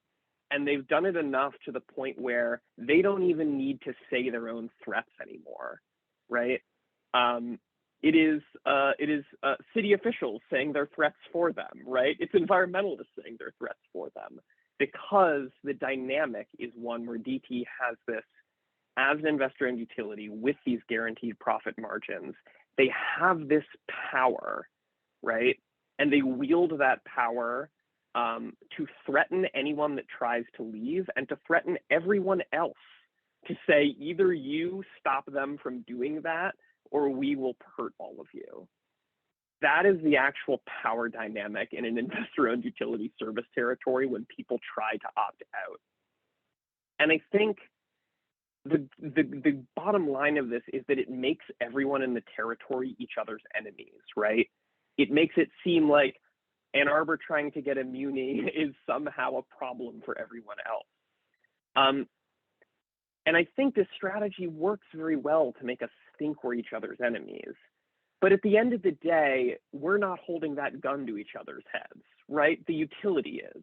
And they've done it enough to the point where they don't even need to say their own threats anymore, right? It is city officials saying their threats for them, right? It's environmentalists saying their threats for them, because the dynamic is one where DTE has this, as an investor-owned utility with these guaranteed profit margins, they have this power, right? And they wield that power to threaten anyone that tries to leave and to threaten everyone else to say, either you stop them from doing that or we will hurt all of you. That is the actual power dynamic in an investor-owned utility service territory when people try to opt out. And I think the bottom line of this is that it makes everyone in the territory each other's enemies, right? It makes it seem like Ann Arbor trying to get a muni is somehow a problem for everyone else. And I think this strategy works very well to make us think we're each other's enemies. But at the end of the day, we're not holding that gun to each other's heads, right? The utility is.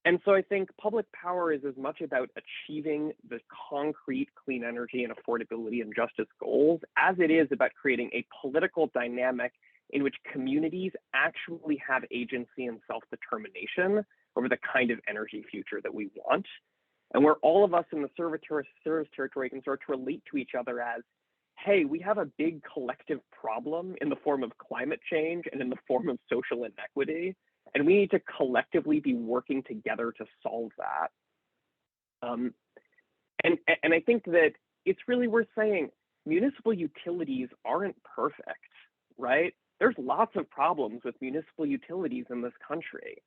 And so I think public power is as much about achieving the concrete clean energy and affordability and justice goals as it is about creating a political dynamic in which communities actually have agency and self-determination over the kind of energy future that we want, and where all of us in the service territory can start to relate to each other as, hey, we have a big collective problem in the form of climate change and in the form of social inequity, and we need to collectively be working together to solve that. And I think that it's really worth saying municipal utilities aren't perfect, right? There's lots of problems with municipal utilities in this country,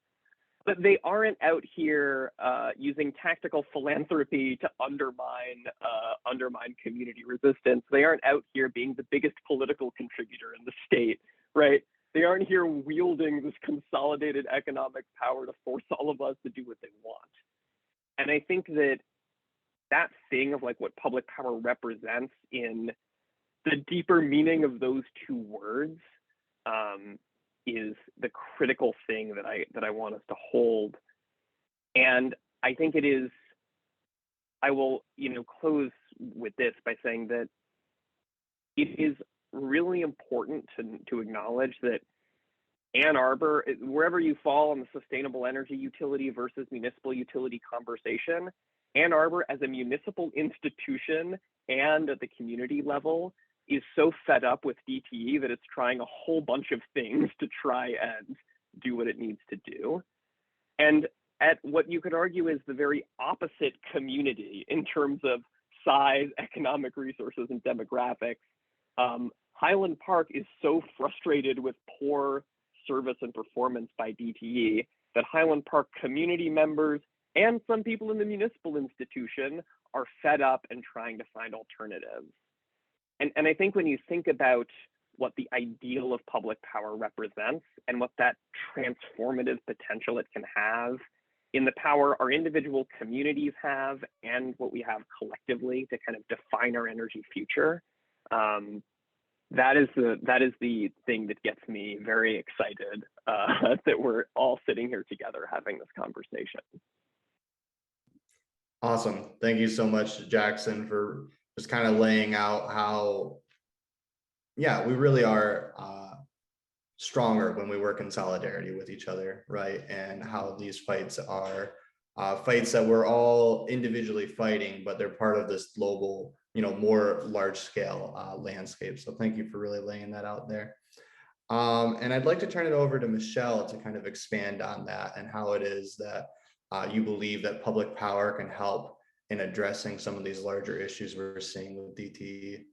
but they aren't out here using tactical philanthropy to undermine community resistance. They aren't out here being the biggest political contributor in the state, right? They aren't here wielding this consolidated economic power to force all of us to do what they want. And I think that that thing of like what public power represents in the deeper meaning of those two words is the critical thing that I want us to hold. And I think it is, I will, close with this by saying that it is really important to acknowledge that Ann Arbor, wherever you fall on the sustainable energy utility versus municipal utility conversation, Ann Arbor as a municipal institution and at the community level is so fed up with DTE that it's trying a whole bunch of things to try and do what it needs to do. And at what you could argue is the very opposite community in terms of size, economic resources, and demographics, Highland Park is so frustrated with poor service and performance by DTE that Highland Park community members and some people in the municipal institution are fed up and trying to find alternatives. And I think when you think about what the ideal of public power represents and what that transformative potential it can have in the power our individual communities have and what we have collectively to kind of define our energy future, that is the thing that gets me very excited that we're all sitting here together having this conversation. Awesome. Thank you so much, Jackson, for just kind of laying out how, yeah, we really are stronger when we work in solidarity with each other, right? And how these fights are fights that we're all individually fighting, but they're part of this global, more large scale landscape. So thank you for really laying that out there. And I'd like to turn it over to Michelle to kind of expand on that and how it is that you believe that public power can help in addressing some of these larger issues we're seeing with DTE.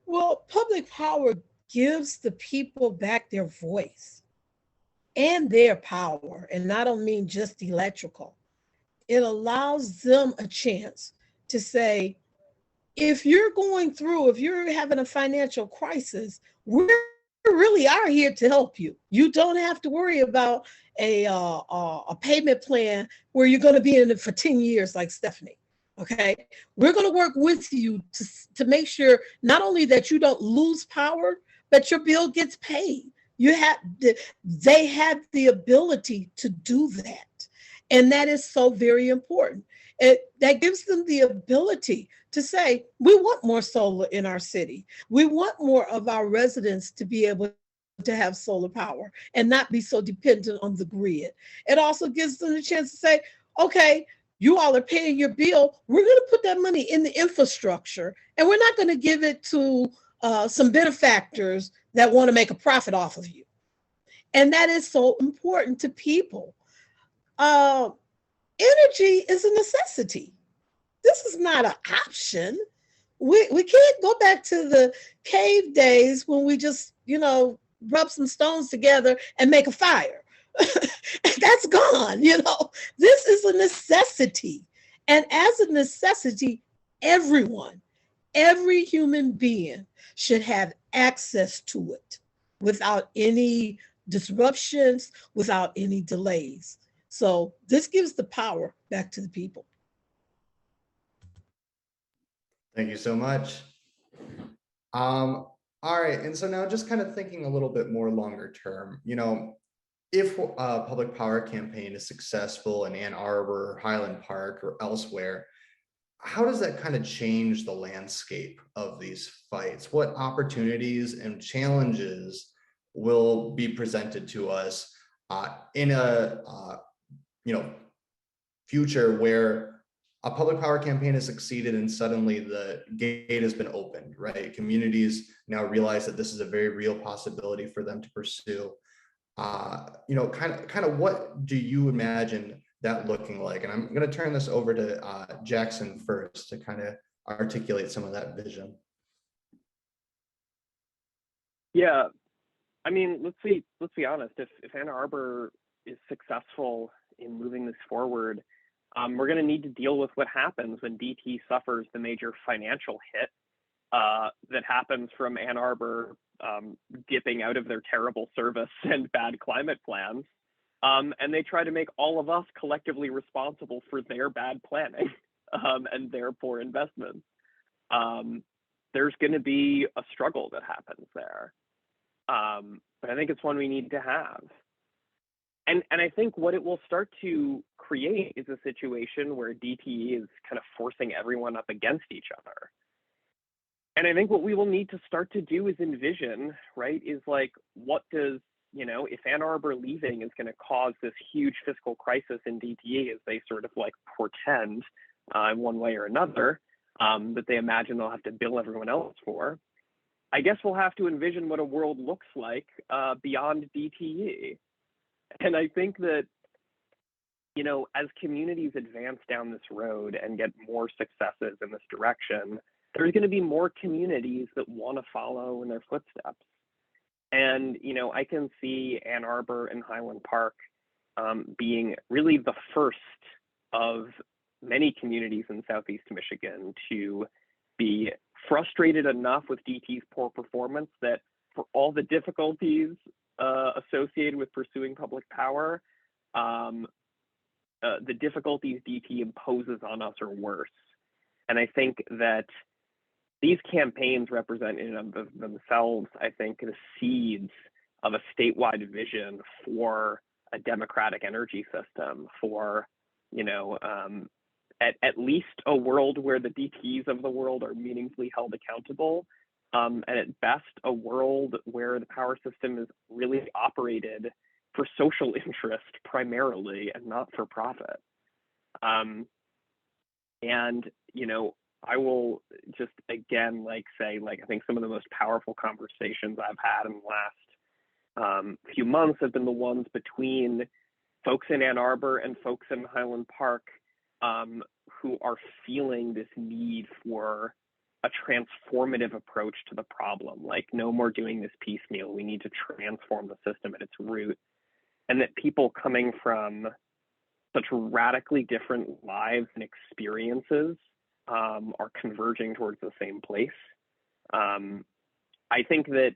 Well, public power gives the people back their voice and their power, and I don't mean just electrical. It allows them a chance to say, if you're having a financial crisis, we really are here to help you. You don't have to worry about a payment plan where you're going to be in it for 10 years like Stephanie. Okay, we're going to work with you to make sure not only that you don't lose power, but your bill gets paid. They have the ability to do that. And that is so very important. That gives them the ability to say, we want more solar in our city. We want more of our residents to be able to have solar power and not be so dependent on the grid. It also gives them the chance to say, okay, you all are paying your bill. We're going to put that money in the infrastructure, and we're not going to give it to some benefactors that want to make a profit off of you. And that is so important to people. Energy is a necessity. This is not an option. We can't go back to the cave days when we just, rub some stones together and make a fire. That's gone, This is a necessity. And as a necessity, every human being should have access to it without any disruptions, without any delays. So this gives the power back to the people. Thank you so much. All right, and so now just kind of thinking a little bit more longer term, if a public power campaign is successful in Ann Arbor, Highland Park, or elsewhere, how does that kind of change the landscape of these fights? What opportunities and challenges will be presented to us in a future where a public power campaign has succeeded and suddenly the gate has been opened, right? Communities now realize that this is a very real possibility for them to pursue. Kind of what do you imagine that looking like? And I'm going to turn this over to Jackson first to kind of articulate some of that vision. Yeah, I mean, let's be honest. If Ann Arbor is successful in moving this forward, we're going to need to deal with what happens when DTE suffers the major financial hit that happens from Ann Arbor dipping out of their terrible service and bad climate plans. And they try to make all of us collectively responsible for their bad planning and their poor investments. There's going to be a struggle that happens there. But I think it's one we need to have. And I think what it will start to create is a situation where DTE is kind of forcing everyone up against each other. And I think what we will need to start to do is envision, right, is like, what does, if Ann Arbor leaving is going to cause this huge fiscal crisis in DTE as they sort of like portend in one way or another that they imagine they'll have to bill everyone else for, I guess we'll have to envision what a world looks like beyond DTE. And I think that, as communities advance down this road and get more successes in this direction, there's going to be more communities that want to follow in their footsteps. And, I can see Ann Arbor and Highland Park being really the first of many communities in Southeast Michigan to be frustrated enough with DTE's poor performance that for all the difficulties associated with pursuing public power, the difficulties DTE imposes on us are worse. And I think that these campaigns represent in and of themselves, I think, the seeds of a statewide vision for a democratic energy system, for, at least a world where the DTEs of the world are meaningfully held accountable, and at best a world where the power system is really operated for social interest primarily and not for profit. And, you know, I will just again, say, I think some of the most powerful conversations I've had in the last few months have been the ones between folks in Ann Arbor and folks in Highland Park, who are feeling this need for a transformative approach to the problem. Like, no more doing this piecemeal. We need to transform the system at its root. And that people coming from such radically different lives and experiences are converging towards the same place. I think that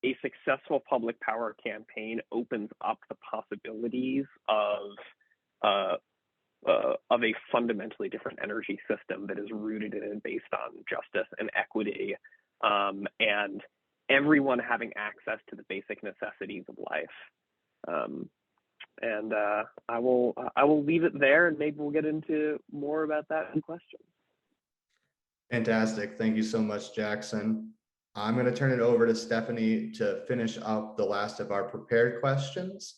a successful public power campaign opens up the possibilities of a fundamentally different energy system that is rooted in and based on justice and equity, and everyone having access to the basic necessities of life. And I will leave it there, and maybe we'll get into more about that in questions. Fantastic. Thank you so much, Jackson. I'm going to turn it over to Stephanie to finish up the last of our prepared questions,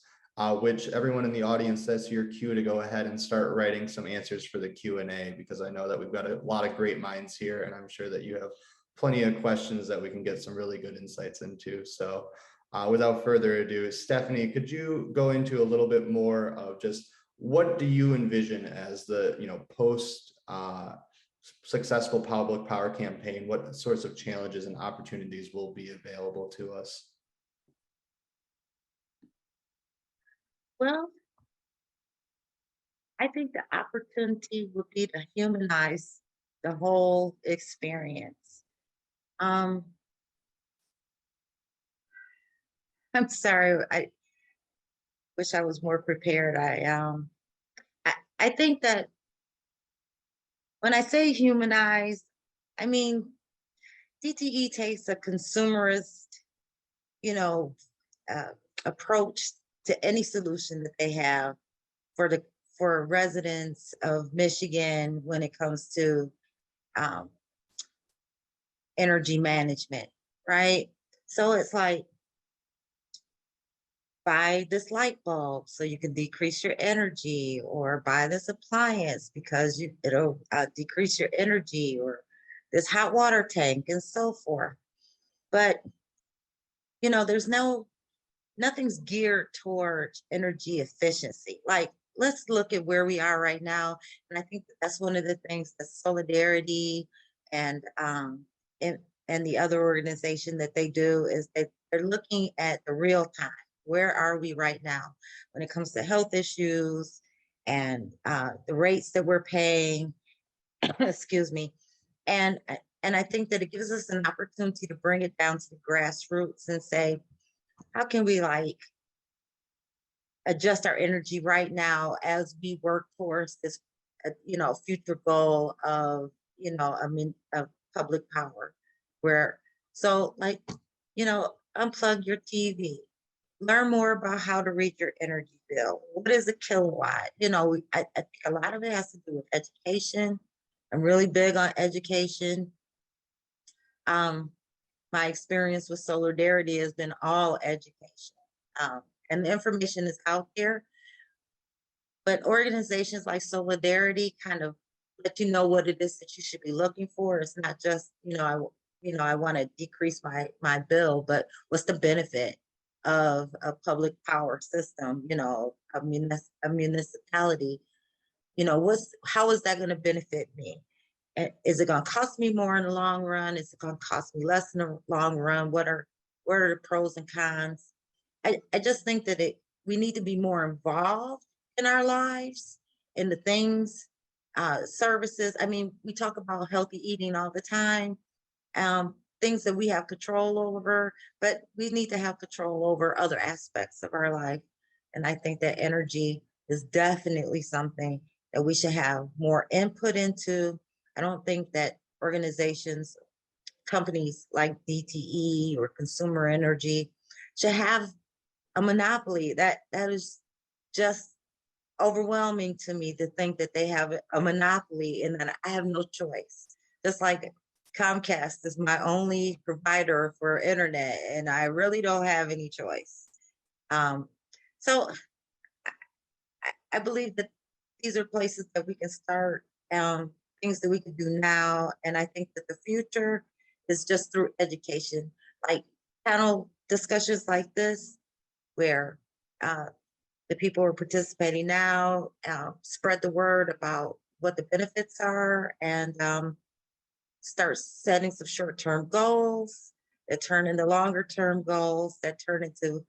which everyone in the audience, that's your cue to go ahead and start writing some answers for the Q&A, because I know that we've got a lot of great minds here, and I'm sure that you have plenty of questions that we can get some really good insights into. So without further ado, Stephanie, could you go into a little bit more of just what do you envision as the post successful public power campaign? What sorts of challenges and opportunities will be available to us? Well, I think the opportunity would be to humanize the whole experience. I'm sorry, I wish I was more prepared. I think that when I say humanize, I mean, DTE takes a consumerist, approach to any solution that they have for residents of Michigan when it comes to energy management, right? So it's like, buy this light bulb so you can decrease your energy, or buy this appliance because it'll decrease your energy, or this hot water tank and so forth. But, there's nothing's geared towards energy efficiency. Like, let's look at where we are right now. And I think that's one of the things that Soulardarity and the other organization that they do is they're looking at the real time. Where are we right now when it comes to health issues and the rates that we're paying, excuse me. And I think that it gives us an opportunity to bring it down to the grassroots and say, how can we adjust our energy right now as we work towards this, future goal of, of public power, unplug your TV, learn more about how to read your energy bill. What is a kilowatt? I think a lot of it has to do with education. I'm really big on education. My experience with Soulardarity has been all education. And the information is out there. But organizations like Soulardarity kind of let you know what it is that you should be looking for. It's not just, I want to decrease my bill, but what's the benefit of a public power system, a municipality, how is that going to benefit me? Is it going to cost me more in the long run? Is it going to cost me less in the long run? What are the pros and cons? I just think that we need to be more involved in our lives, in the things, services. I mean, we talk about healthy eating all the time. Things that we have control over, but we need to have control over other aspects of our life. And I think that energy is definitely something that we should have more input into. I don't think that organizations, companies like DTE or Consumer Energy should have a monopoly. That is just overwhelming to me to think that they have a monopoly and that I have no choice. Just like Comcast is my only provider for internet, and I really don't have any choice. So I believe that these are places that we can start, things that we can do now. And I think that the future is just through education, like panel discussions like this, where the people who are participating now spread the word about what the benefits are, and start setting some short-term goals that turn into longer-term goals that turn into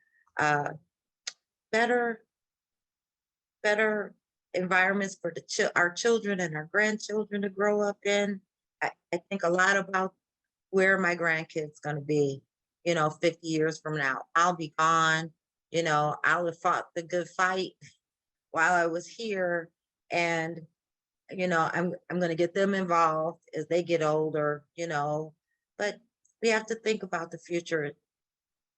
better environments for our children and our grandchildren to grow up in. I think a lot about where my grandkids going to be, 50 years from now. I'll be gone. I'll have fought the good fight while I was here, and I'm going to get them involved as they get older. But we have to think about the future.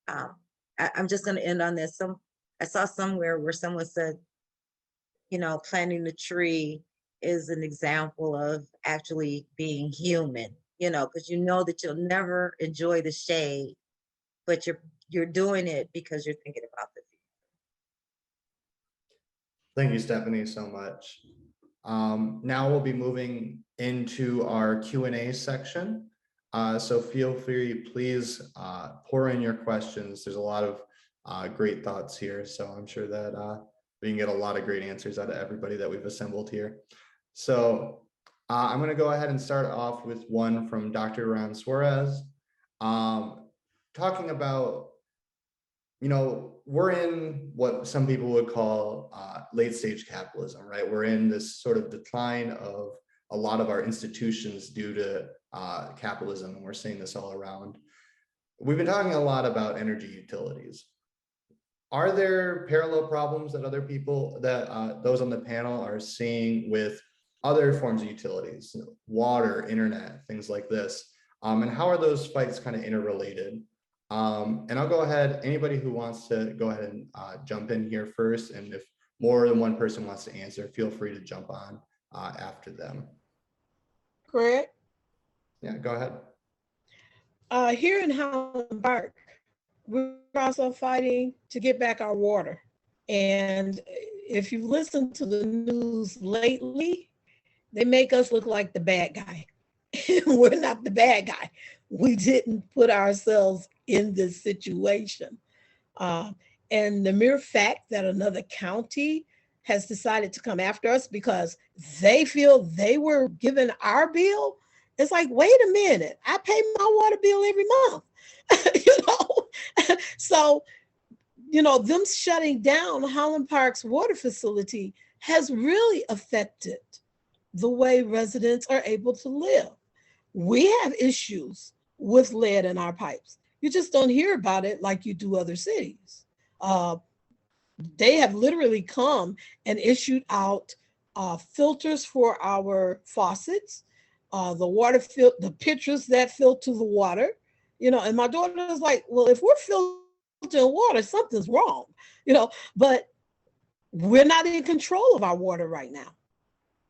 I'm just going to end on this. I saw somewhere where someone said, planting a tree is an example of actually being human, because that you'll never enjoy the shade, but you're doing it because you're thinking about the future. Thank you, Stephanie, so much. Now we'll be moving into our Q&A section. So feel free, please pour in your questions. There's a lot of great thoughts here. So I'm sure that we can get a lot of great answers out of everybody that we've assembled here. So I'm going to go ahead and start off with one from Dr. Ron Suarez, talking about, we're in what some people would call late stage capitalism, right? We're in this sort of decline of a lot of our institutions due to capitalism, and we're seeing this all around. We've been talking a lot about energy utilities. Are there parallel problems that other people, that those on the panel are seeing with other forms of utilities, water, internet, things like this? And how are those fights kind of interrelated? And I'll go ahead, anybody who wants to go ahead and jump in here first. And if more than one person wants to answer, feel free to jump on after them. Greg? Yeah, go ahead. Here in Highland Park, we're also fighting to get back our water. And if you listen to the news lately, they make us look like the bad guy. We're not the bad guy. We didn't put ourselves in this situation. And the mere fact that another county has decided to come after us because they feel they were given our bill, it's like, wait a minute, I pay my water bill every month. So, them shutting down Highland Park's water facility has really affected the way residents are able to live. We have issues with lead in our pipes. You just don't hear about it like you do other cities. They have literally come and issued out filters for our faucets, the pitchers that filter the water, and my daughter is like, well, if we're filtering water, something's wrong, but we're not in control of our water right now.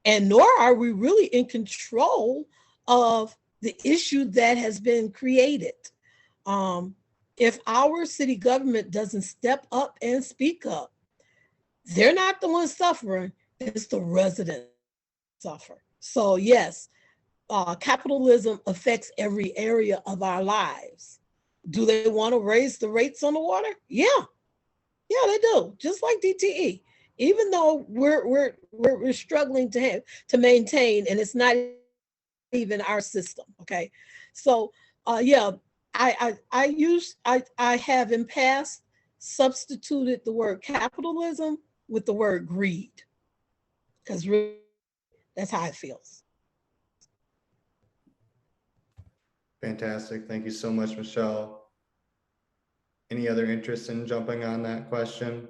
And nor are we really in control of the issue that has been created. If our city government doesn't step up and speak up, they're not the ones suffering, it's the residents suffer. So yes, capitalism affects every area of our lives. Do they want to raise the rates on the water? Yeah, they do, just like DTE. Even though we're struggling to maintain, and it's not even our system. Okay, so I have in past substituted the word capitalism with the word greed, because really that's how it feels. Fantastic. Thank you so much, Michelle. Any other interest in jumping on that question?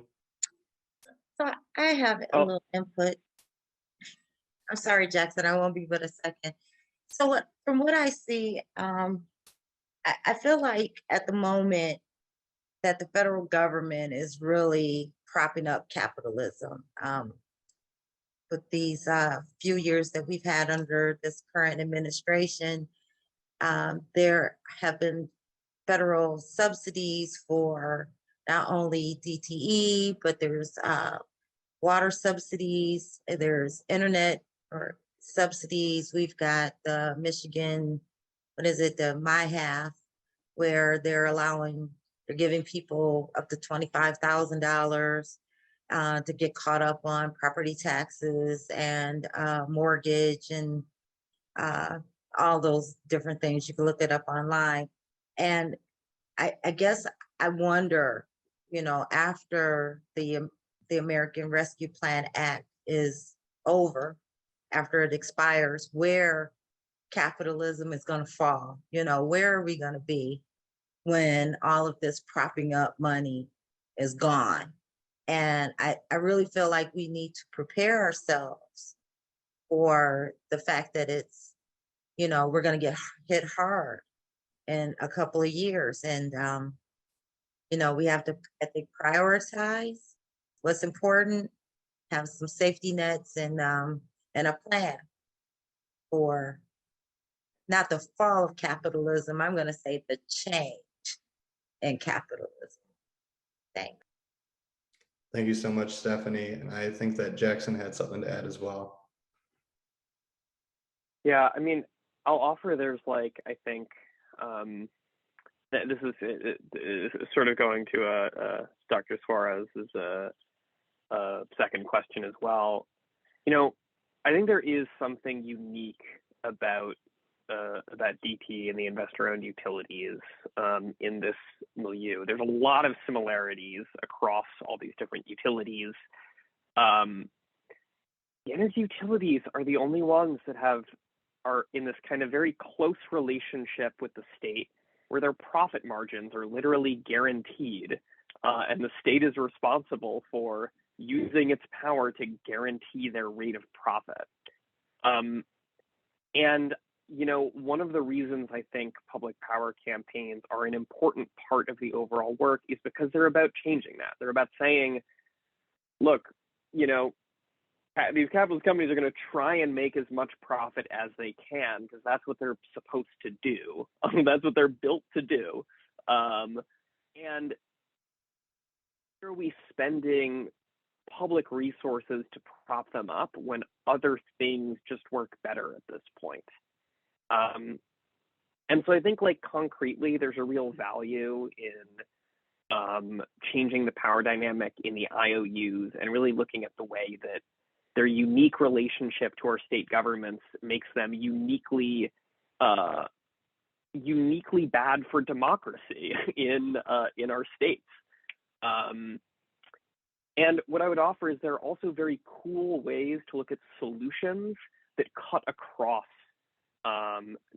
So I have a little input. I'm sorry, Jackson, I won't be but a second. So from what I see, I feel like at the moment that the federal government is really propping up capitalism. with these few years that we've had under this current administration, there have been federal subsidies for not only DTE, but there's water subsidies, there's internet or subsidies. We've got the Michigan, what is it, the MyHalf, where they're giving people up to $25,000 to get caught up on property taxes and mortgage and all those different things. You can look it up online. And I guess I wonder, after the American Rescue Plan Act is over, after it expires, where capitalism is going to fall. Where are we going to be when all of this propping up money is gone? And I really feel like we need to prepare ourselves for the fact that it's, we're going to get hit hard in a couple of years. And, we have to, I think, prioritize what's important, have some safety nets and a plan for not the fall of capitalism. I'm going to say the change in capitalism. Thanks. Thank you so much, Stephanie. And I think that Jackson had something to add as well. Yeah, I mean, I'll offer there's I think this is sort of going to Dr. Suarez's second question as well. I think there is something unique about DTE and the investor-owned utilities in this milieu. There's a lot of similarities across all these different utilities. The energy utilities are the only ones that are in this kind of very close relationship with the state, where their profit margins are literally guaranteed, and the state is responsible for using its power to guarantee their rate of profit. And one of the reasons I think public power campaigns are an important part of the overall work is because they're about changing that. They're about saying, look, these capitalist companies are going to try and make as much profit as they can because that's what they're supposed to do. That's what they're built to do. And are we spending public resources to prop them up when other things just work better at this point? And so I think concretely, there's a real value in changing the power dynamic in the IOUs and really looking at the way that their unique relationship to our state governments makes them uniquely bad for democracy in our states. And what I would offer is there are also very cool ways to look at solutions that cut across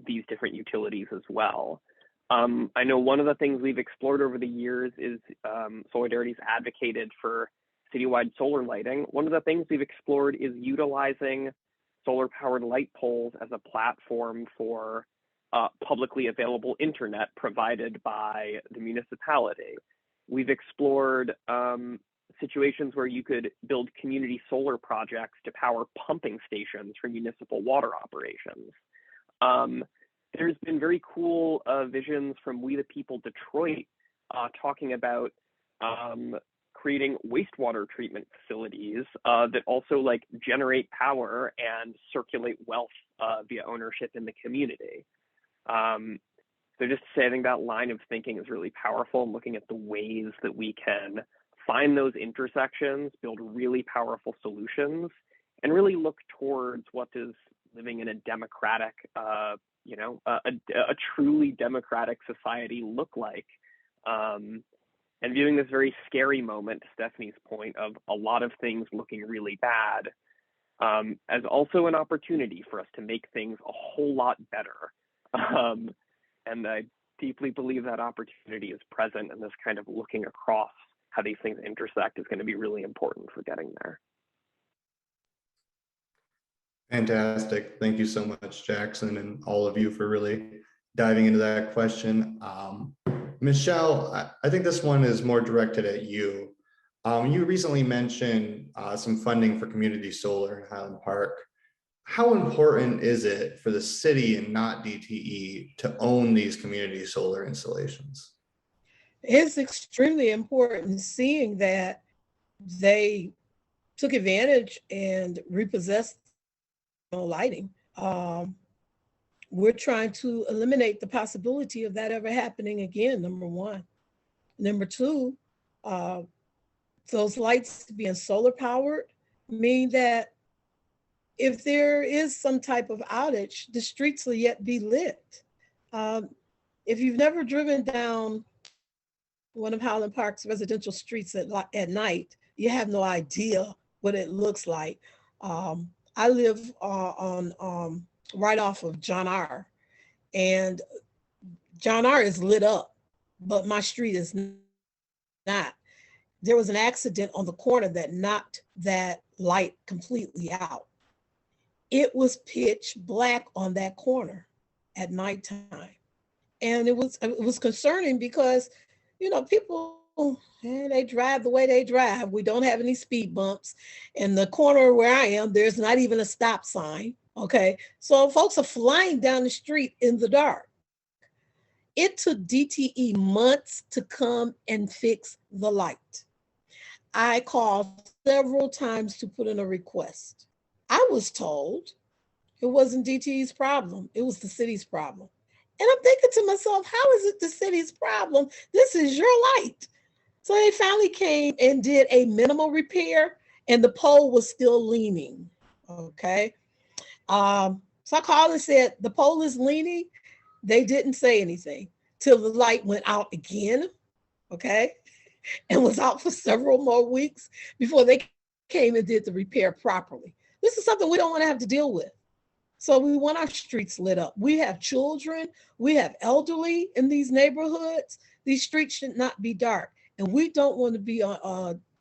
these different utilities as well. I know one of the things we've explored over the years is Soulardarity's advocated for citywide solar lighting. One of the things we've explored is utilizing solar-powered light poles as a platform for publicly available internet provided by the municipality. We've explored situations where you could build community solar projects to power pumping stations for municipal water operations. There's been very cool visions from We the People Detroit talking about creating wastewater treatment facilities that also generate power and circulate wealth via ownership in the community. So just saying that line of thinking is really powerful, and looking at the ways that we can find those intersections, build really powerful solutions, and really look towards what does living in a democratic, a truly democratic society look like. And viewing this very scary moment, to Stephanie's point, of a lot of things looking really bad, as also an opportunity for us to make things a whole lot better. And I deeply believe that opportunity is present, and this kind of looking across how these things intersect is going to be really important for getting there. Fantastic. Thank you so much, Jackson, and all of you for really diving into that question. Michelle, I think this one is more directed at you. You recently mentioned some funding for community solar in Highland Park. How important is it for the city and not DTE to own these community solar installations? It's extremely important, seeing that they took advantage and repossessed lighting. We're trying to eliminate the possibility of that ever happening again, number one. Number two, those lights being solar powered mean that if there is some type of outage, the streets will yet be lit. If you've never driven down one of Highland Park's residential streets at night, you have no idea what it looks like. I live on right off of John R. And John R is lit up, but my street is not. There was an accident on the corner that knocked that light completely out. It was pitch black on that corner at nighttime. And it was concerning because, you know, people, they drive the way they drive. We don't have any speed bumps. In the corner where I am, there's not even a stop sign. Okay. So folks are flying down the street in the dark. It took DTE months to come and fix the light. I called several times to put in a request. I was told it wasn't DTE's problem. It was the city's problem. And I'm thinking to myself, how is it the city's problem? This is your light. So they finally came and did a minimal repair, and the pole was still leaning. Okay. So I called and said, the pole is leaning. They didn't say anything till the light went out again. Okay. And was out for several more weeks before they came and did the repair properly. This is something we don't want to have to deal with. So we want our streets lit up. We have children, we have elderly in these neighborhoods. These streets should not be dark. And we don't want to be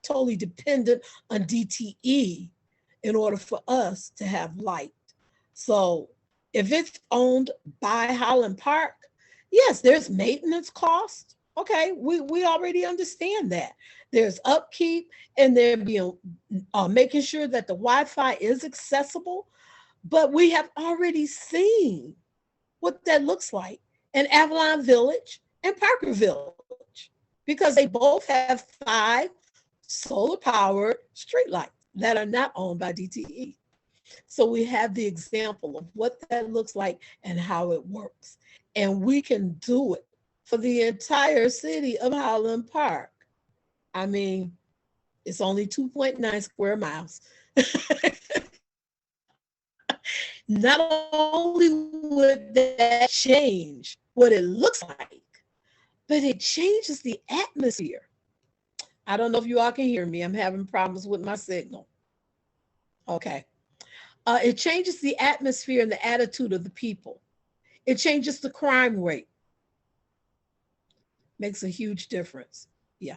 totally dependent on DTE in order for us to have light. So if it's owned by Highland Park, yes, there's maintenance costs. Okay, we already understand that. There's upkeep, and they're being making sure that the Wi-Fi is accessible. But we have already seen what that looks like in Avalon Village and Parker Village, because they both have 5 solar-powered streetlights that are not owned by DTE. So we have the example of what that looks like and how it works. And we can do it for the entire city of Highland Park. I mean, it's only 2.9 square miles. Not only would that change what it looks like, but it changes the atmosphere. I don't know if you all can hear me. I'm having problems with my signal. Okay. It changes the atmosphere and the attitude of the people. It changes the crime rate. Makes a huge difference. Yeah.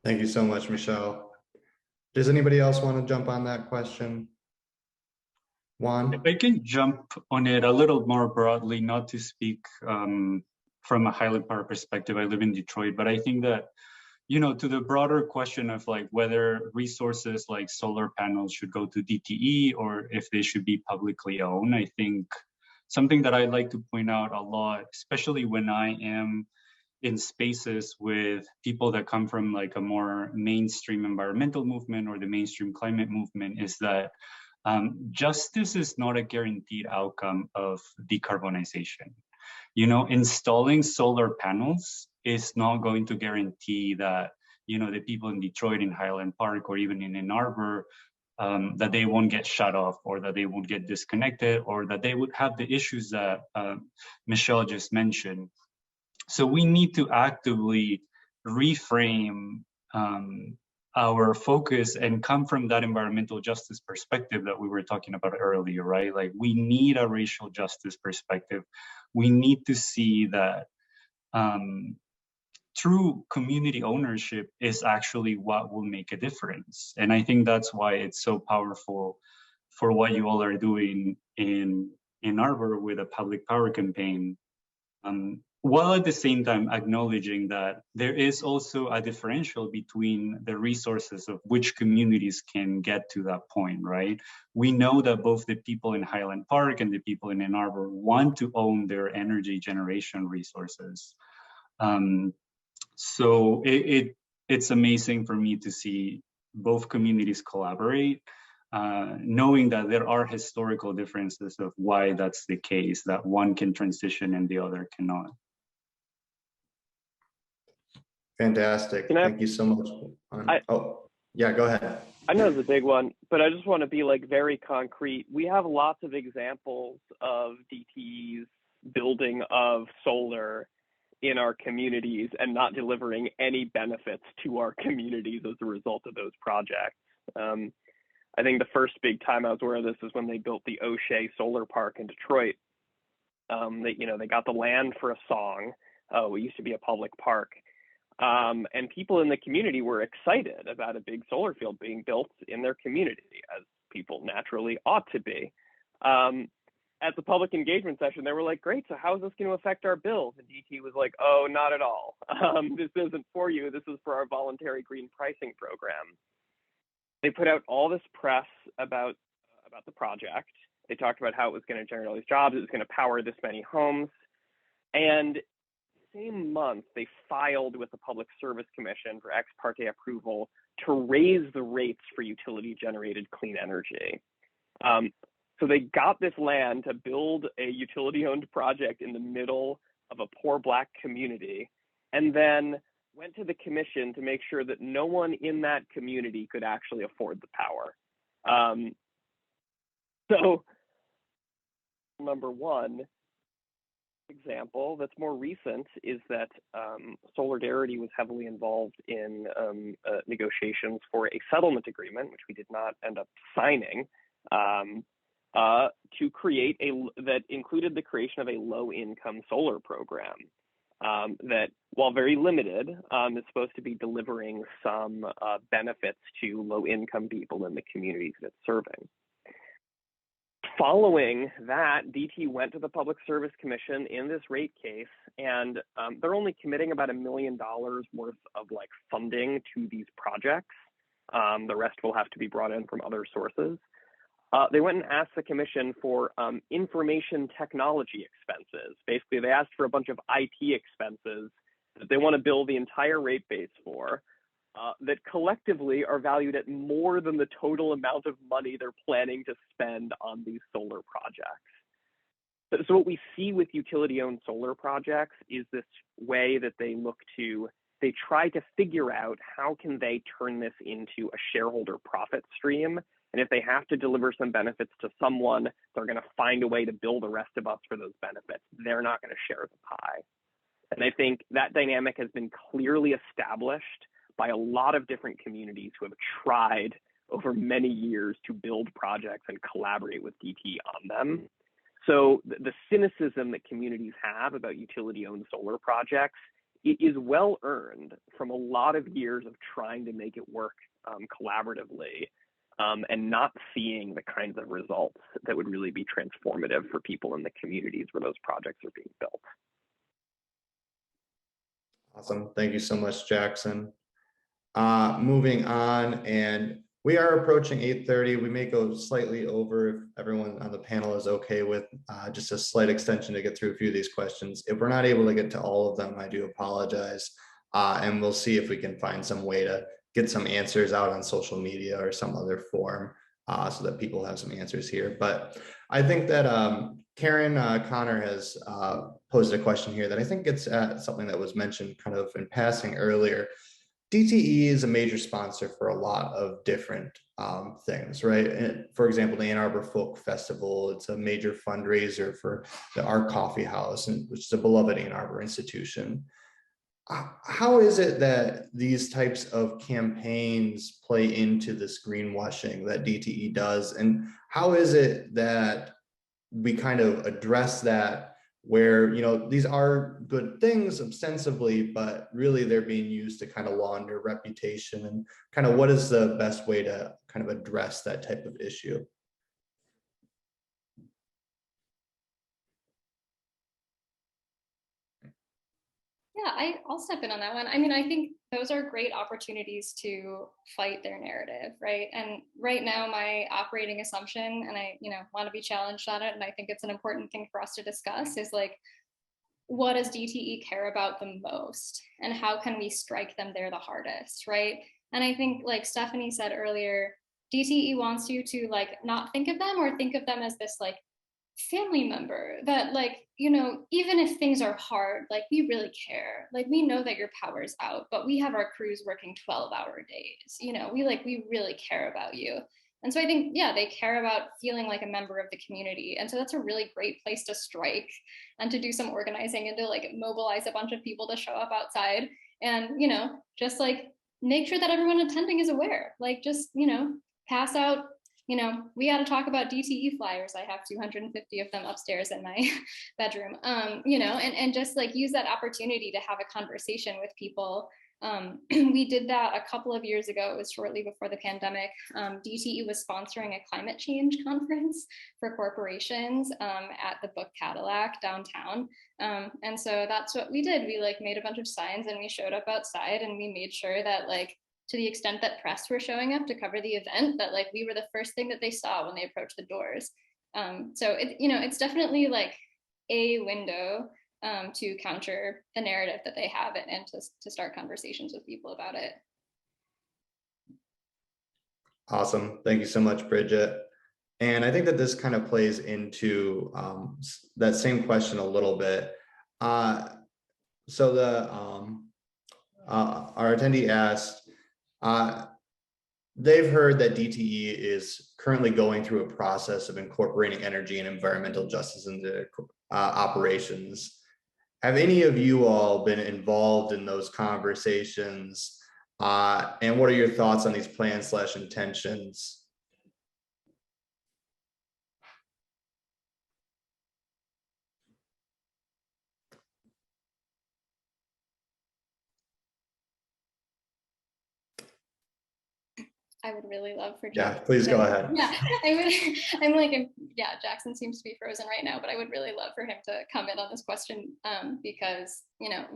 Thank you so much, Michelle. Does anybody else want to jump on that question? Juan? If I can jump on it a little more broadly, not to speak from a Highland Park perspective. I live in Detroit, but I think that, you know, to the broader question of like whether resources like solar panels should go to DTE or if they should be publicly owned, I think something that I like to point out a lot, especially when I am in spaces with people that come from like a more mainstream environmental movement or the mainstream climate movement, is that justice is not a guaranteed outcome of decarbonization. You know, installing solar panels is not going to guarantee that, you know, the people in Detroit, in Highland Park, or even in Ann Arbor, that they won't get shut off, or that they won't get disconnected, or that they would have the issues that Michelle just mentioned. So we need to actively reframe our focus and come from that environmental justice perspective that we were talking about earlier, right? Like we need a racial justice perspective. We need to see that true community ownership is actually what will make a difference. And I think that's why it's so powerful for what you all are doing in Ann Arbor with a public power campaign. while at the same time acknowledging that there is also a differential between the resources of which communities can get to that point, right? We know that both the people in Highland Park and the people in Ann Arbor want to own their energy generation resources. So it's amazing for me to see both communities collaborate, knowing that there are historical differences of why that's the case, that one can transition and the other cannot. Fantastic. Thank you so much. Oh, yeah, go ahead. I know it's a big one, but I just want to be like very concrete. We have lots of examples of DTE's building of solar in our communities and not delivering any benefits to our communities as a result of those projects. I think the first big time I was aware of this is when they built the O'Shea Solar Park in Detroit. They got the land for a song. Oh, it used to be a public park. And people in the community were excited about a big solar field being built in their community, as people naturally ought to be. At the public engagement session, they were like, great, so how is this going to affect our bills? And DTE was like, oh, not at all. This isn't for you. This is for our voluntary green pricing program. They put out all this press about the project. They talked about how it was going to generate all these jobs. It was going to power this many homes. And same month, they filed with the Public Service Commission for ex parte approval to raise the rates for utility-generated clean energy. So they got this land to build a utility-owned project in the middle of a poor Black community, and then went to the commission to make sure that no one in that community could actually afford the power. So, number one example that's more recent is that Soulardarity was heavily involved in negotiations for a settlement agreement, which we did not end up signing, to create that included the creation of a low-income solar program that, while very limited, is supposed to be delivering some benefits to low-income people in the communities that it's serving. Following that, DTE went to the Public Service Commission in this rate case, and they're only committing about $1 million worth of funding to these projects. The rest will have to be brought in from other sources. They went and asked the commission for information technology expenses. Basically, they asked for a bunch of IT expenses that they want to bill the entire rate base for, that collectively are valued at more than the total amount of money they're planning to spend on these solar projects. So what we see with utility-owned solar projects is this way that they try to figure out how can they turn this into a shareholder profit stream. And if they have to deliver some benefits to someone, they're going to find a way to bill the rest of us for those benefits. They're not going to share the pie. And I think that dynamic has been clearly established by a lot of different communities who have tried over many years to build projects and collaborate with DTE on them. So the cynicism that communities have about utility-owned solar projects is well earned from a lot of years of trying to make it work collaboratively. And not seeing the kinds of results that would really be transformative for people in the communities where those projects are being built. Awesome. Thank you so much, Jackson. Moving on, and we are approaching 8:30. We may go slightly over if everyone on the panel is okay with just a slight extension to get through a few of these questions. If we're not able to get to all of them, I do apologize. And we'll see if we can find some way to get some answers out on social media or some other form so that people have some answers here. But I think that Karen Connor has posed a question here that I think gets at something that was mentioned kind of in passing earlier. DTE is a major sponsor for a lot of different things, right? And for example, the Ann Arbor Folk Festival, it's a major fundraiser for the Art Coffee House, which is a beloved Ann Arbor institution. How is it that these types of campaigns play into this greenwashing that DTE does? And how is it that we kind of address that where, these are good things ostensibly, but really they're being used to kind of launder reputation, and kind of what is the best way to kind of address that type of issue? Yeah, I'll step in on that one. I mean, I think those are great opportunities to fight their narrative, right? And right now, my operating assumption, and I, want to be challenged on it, and I think it's an important thing for us to discuss, is like, what does DTE care about the most, and how can we strike them there the hardest, right? And I think, like Stephanie said earlier, DTE wants you to like not think of them, or think of them as this like family member that, like, even if things are hard, like, we really care. Like, we know that your power's out, but we have our crews working 12-hour days. We really care about you. And so I think, yeah, they care about feeling like a member of the community. And so that's a really great place to strike and to do some organizing and to like mobilize a bunch of people to show up outside and, just like make sure that everyone attending is aware. Like, just, pass out, we got to talk about DTE flyers. I have 250 of them upstairs in my bedroom, and just like use that opportunity to have a conversation with people. We did that a couple of years ago. It was shortly before the pandemic. DTE was sponsoring a climate change conference for corporations at the Book Cadillac downtown. And so that's what we did. We like made a bunch of signs and we showed up outside and we made sure that, like, to the extent that press were showing up to cover the event, that like we were the first thing that they saw when they approached the doors. So it's definitely like a window to counter the narrative that they have and to start conversations with people about it. Awesome. Thank you so much, Bridget. And I think that this kind of plays into that same question a little bit. Our attendee asked, they've heard that DTE is currently going through a process of incorporating energy and environmental justice into operations. Have any of you all been involved in those conversations? And what are your thoughts on these plans/intentions? I would really love for Jackson. Yeah, please go ahead. Yeah, Jackson seems to be frozen right now, but I would really love for him to comment on this question because,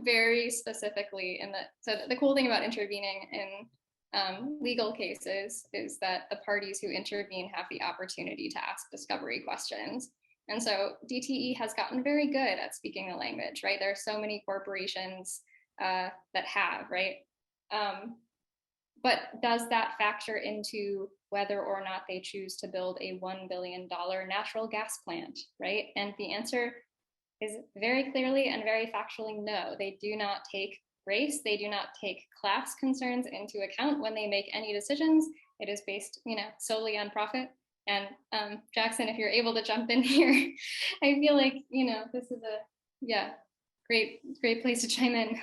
very specifically so the cool thing about intervening in legal cases is that the parties who intervene have the opportunity to ask discovery questions. And so DTE has gotten very good at speaking the language, right? There are so many corporations that have, right? But does that factor into whether or not they choose to build a $1 billion natural gas plant, right? And the answer is very clearly and very factually no. They do not take race, they do not take class concerns into account when they make any decisions. It is based, solely on profit. And Jackson, if you're able to jump in here, I feel like, this is a great place to chime in.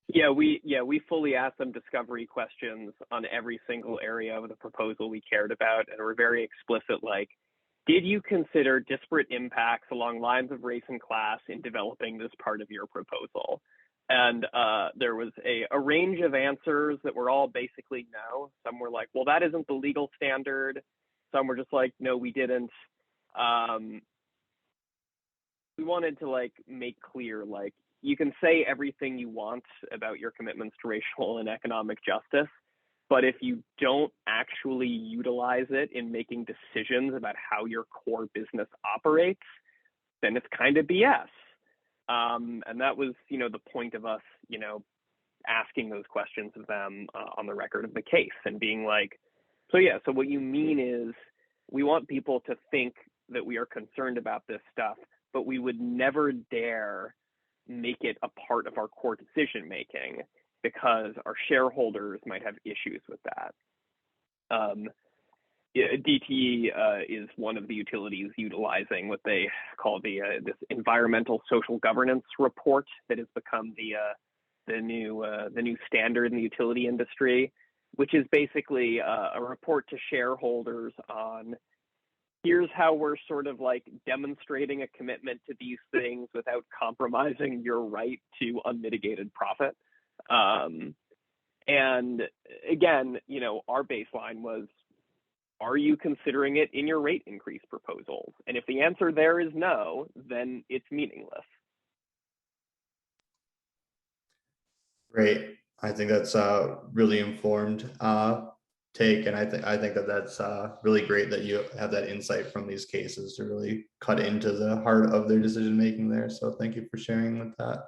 Yeah, we fully asked them discovery questions on every single area of the proposal we cared about, and we're very explicit, like, did you consider disparate impacts along lines of race and class in developing this part of your proposal? And there was a range of answers that were all basically no. Some were like, well, that isn't the legal standard. Some were just like, no, we didn't. We wanted to like make clear, like, you can say everything you want about your commitments to racial and economic justice, but if you don't actually utilize it in making decisions about how your core business operates, then it's kind of BS. And that was, the point of us, asking those questions of them on the record of the case and being like, so what you mean is we want people to think that we are concerned about this stuff, but we would never dare make it a part of our core decision making because our shareholders might have issues with that. DTE is one of the utilities utilizing what they call this environmental social governance report that has become the new standard in the utility industry, which is basically a report to shareholders on here's how we're sort of like demonstrating a commitment to these things without compromising your right to unmitigated profit. And again, our baseline was, are you considering it in your rate increase proposals? And if the answer there is no, then it's meaningless. Great. I think that's a really informed take, and I think that that's really great that you have that insight from these cases to really cut into the heart of their decision making there. So thank you for sharing with that.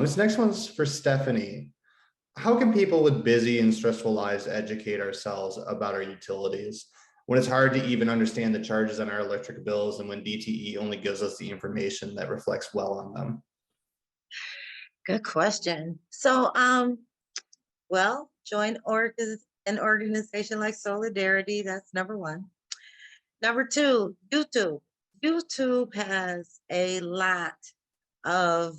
This next one's for Stephanie. How can people with busy and stressful lives educate ourselves about our utilities when it's hard to even understand the charges on our electric bills and when DTE only gives us the information that reflects well on them? Good question. So, well, join an organization like Solidarity. That's number one. Number two, YouTube. YouTube has a lot of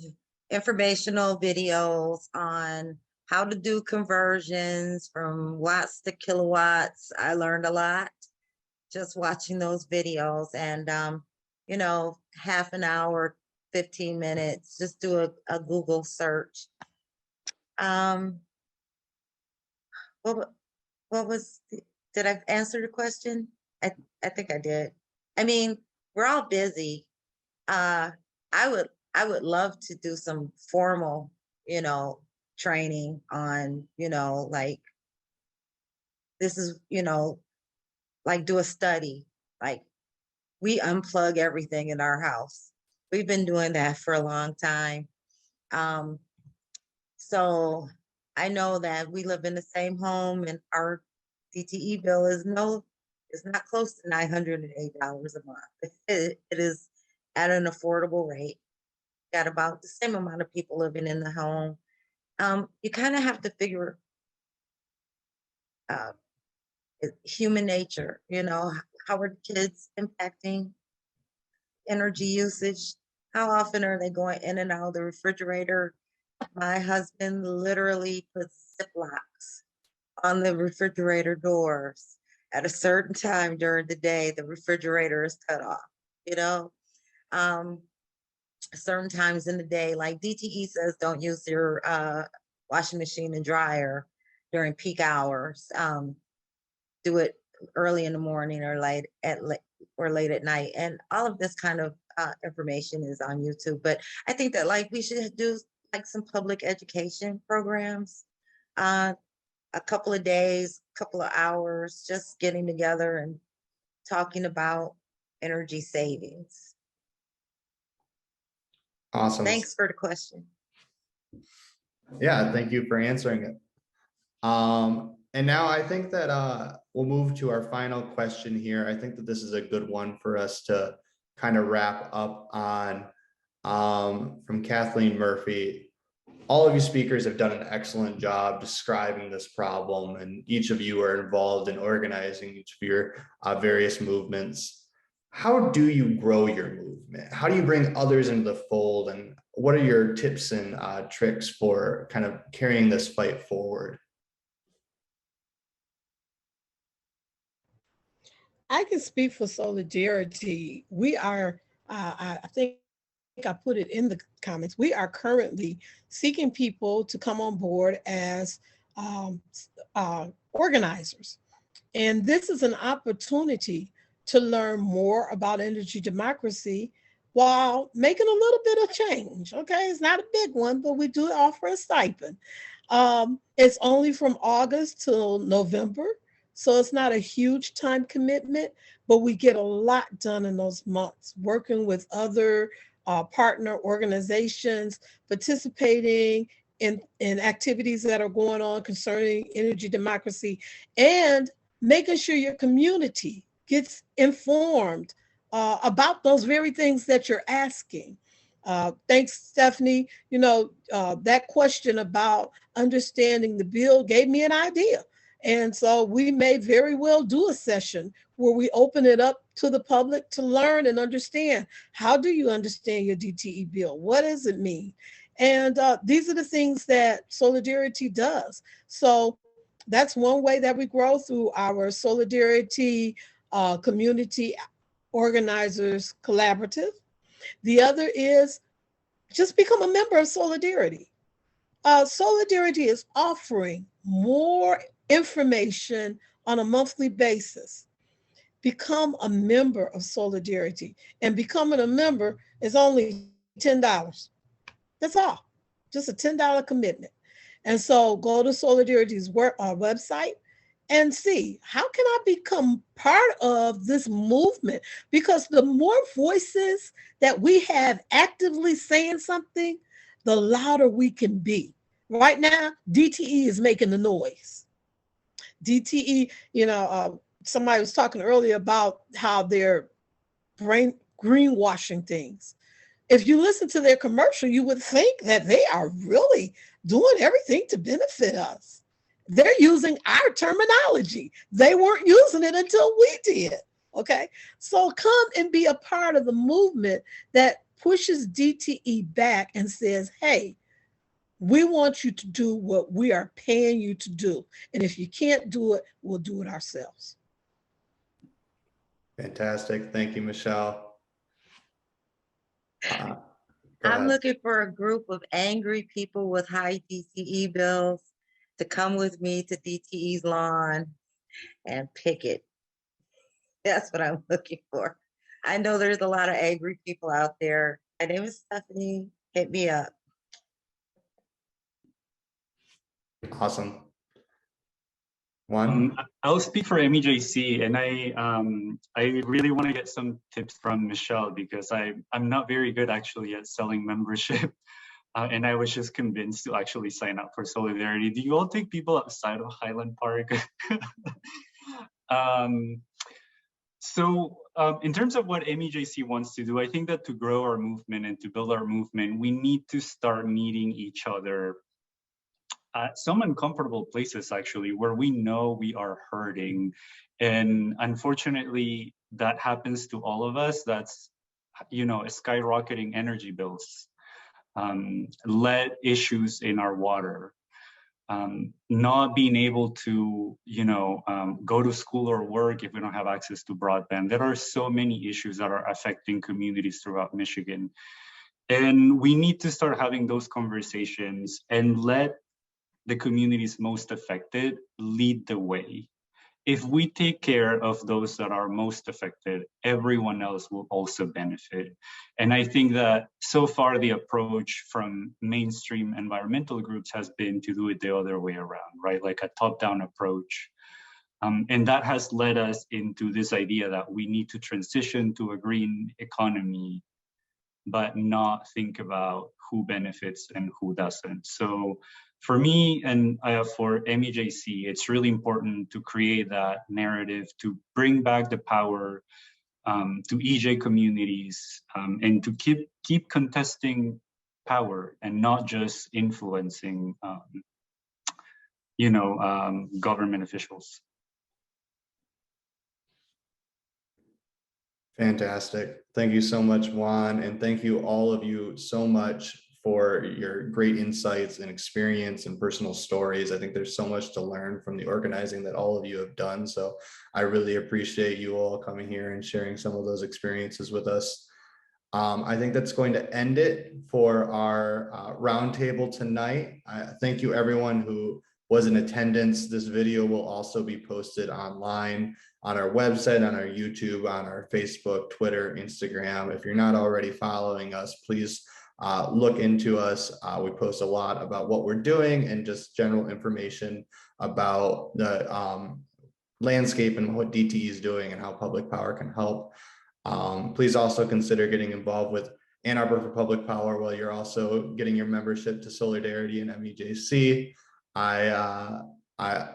informational videos on how to do conversions from watts to kilowatts. I learned a lot just watching those videos, and you know, half an hour, 15 minutes, just do a Google search. What was did I answer the question? I think I did. I mean, we're all busy. I would love to do some formal, you know, training on, you know, like this is, you know, like do a study. Like we unplug everything in our house. We've been doing that for a long time. So I know that we live in the same home and our DTE bill is not close to $908 a month. It is at an affordable rate. Got about the same amount of people living in the home. You kind of have to figure human nature, you know, how are the kids impacting energy usage? How often are they going in and out of the refrigerator? My husband literally puts Ziplocs on the refrigerator doors. At a certain time during the day, the refrigerator is cut off, you know? Certain times in the day, like DTE says, don't use your washing machine and dryer during peak hours. Do it early in the morning or late at night. And all of this kind of information is on YouTube. But I think that like we should do like some public education programs, a couple of days, couple of hours, just getting together and talking about energy savings. Awesome. Thanks for the question. Yeah, thank you for answering it. And now I think that we'll move to our final question here. I think that this is a good one for us to kind of wrap up on. From Kathleen Murphy. All of you speakers have done an excellent job describing this problem, and each of you are involved in organizing each of your various movements. How do you grow your movement? How do you bring others into the fold? And what are your tips and tricks for kind of carrying this fight forward? I can speak for Solidarity. We are, I think I put it in the comments, we are currently seeking people to come on board as organizers. And this is an opportunity to learn more about energy democracy while making a little bit of change. Okay, it's not a big one, but we do offer a stipend. It's only from August till November, so it's not a huge time commitment, but we get a lot done in those months, working with other partner organizations, participating in activities that are going on concerning energy democracy, and making sure your community gets informed about those very things that you're asking. Thanks, Stephanie. You know, that question about understanding the bill gave me an idea. And so we may very well do a session where we open it up to the public to learn and understand. How do you understand your DTE bill? What does it mean? And these are the things that Solidarity does. So that's one way that we grow, through our Solidarity Community Organizers Collaborative. The other is just become a member of Solidarity. Solidarity is offering more information on a monthly basis. Become a member of Solidarity, and becoming a member is only $10. That's all, just a $10 commitment. And so go to Soulardarity's website and see, how can I become part of this movement? Because the more voices that we have actively saying something, the louder we can be. Right now, DTE is making the noise. DTE, somebody was talking earlier about how they're greenwashing things. If you listen to their commercial, you would think that they are really doing everything to benefit us. They're using our terminology. They weren't using it until we did. Okay. So come and be a part of the movement that pushes DTE back and says, hey, we want you to do what we are paying you to do. And if you can't do it, we'll do it ourselves. Fantastic. Thank you, Michelle. Go I'm ahead. looking for a group of angry people with high DTE bills to come with me to DTE's lawn and picket. That's what I'm looking for. I know there's a lot of angry people out there. My name is Stephanie. Hit me up. Awesome. Juan? I'll speak for MEJC, and I really want to get some tips from Michelle, because I'm not very good actually at selling membership. And I was just convinced to actually sign up for Soulardarity. Do you all take people outside of Highland Park? In terms of what MEJC wants to do, I think that to grow our movement and to build our movement, we need to start meeting each other at some uncomfortable places, actually, where we know we are hurting. And unfortunately, that happens to all of us. That's, skyrocketing energy bills, lead issues in our water, not being able to, go to school or work if we don't have access to broadband. There are so many issues that are affecting communities throughout Michigan. And we need to start having those conversations and let the communities most affected lead the way. If we take care of those that are most affected, everyone else will also benefit. And I think that so far the approach from mainstream environmental groups has been to do it the other way around, right? Like a top-down approach. And that has led us into this idea that we need to transition to a green economy, but not think about who benefits and who doesn't. So for me and for MEJC, it's really important to create that narrative, to bring back the power to EJ communities, and to keep contesting power and not just influencing, government officials. Fantastic. Thank you so much, Juan. And thank you all of you so much for your great insights and experience and personal stories. I think there's so much to learn from the organizing that all of you have done. So I really appreciate you all coming here and sharing some of those experiences with us. I think that's going to end it for our roundtable tonight. Thank you everyone who was in attendance. This video will also be posted online on our website, on our YouTube, on our Facebook, Twitter, Instagram. If you're not already following us, please look into us. We post a lot about what we're doing and just general information about the landscape and what DTE is doing and how public power can help. Please also consider getting involved with Ann Arbor for Public Power while you're also getting your membership to Soulardarity and MEJC.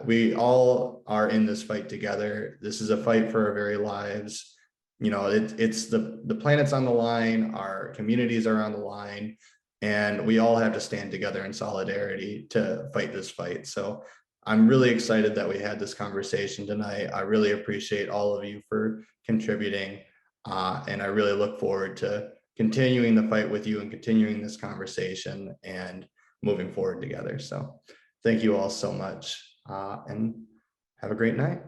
We all are in this fight together. This is a fight for our very lives. It's the planet's on the line, our communities are on the line, and we all have to stand together in solidarity to fight this fight. So I'm really excited that we had this conversation tonight. I really appreciate all of you for contributing, and I really look forward to continuing the fight with you and continuing this conversation and moving forward together. So thank you all so much, and have a great night.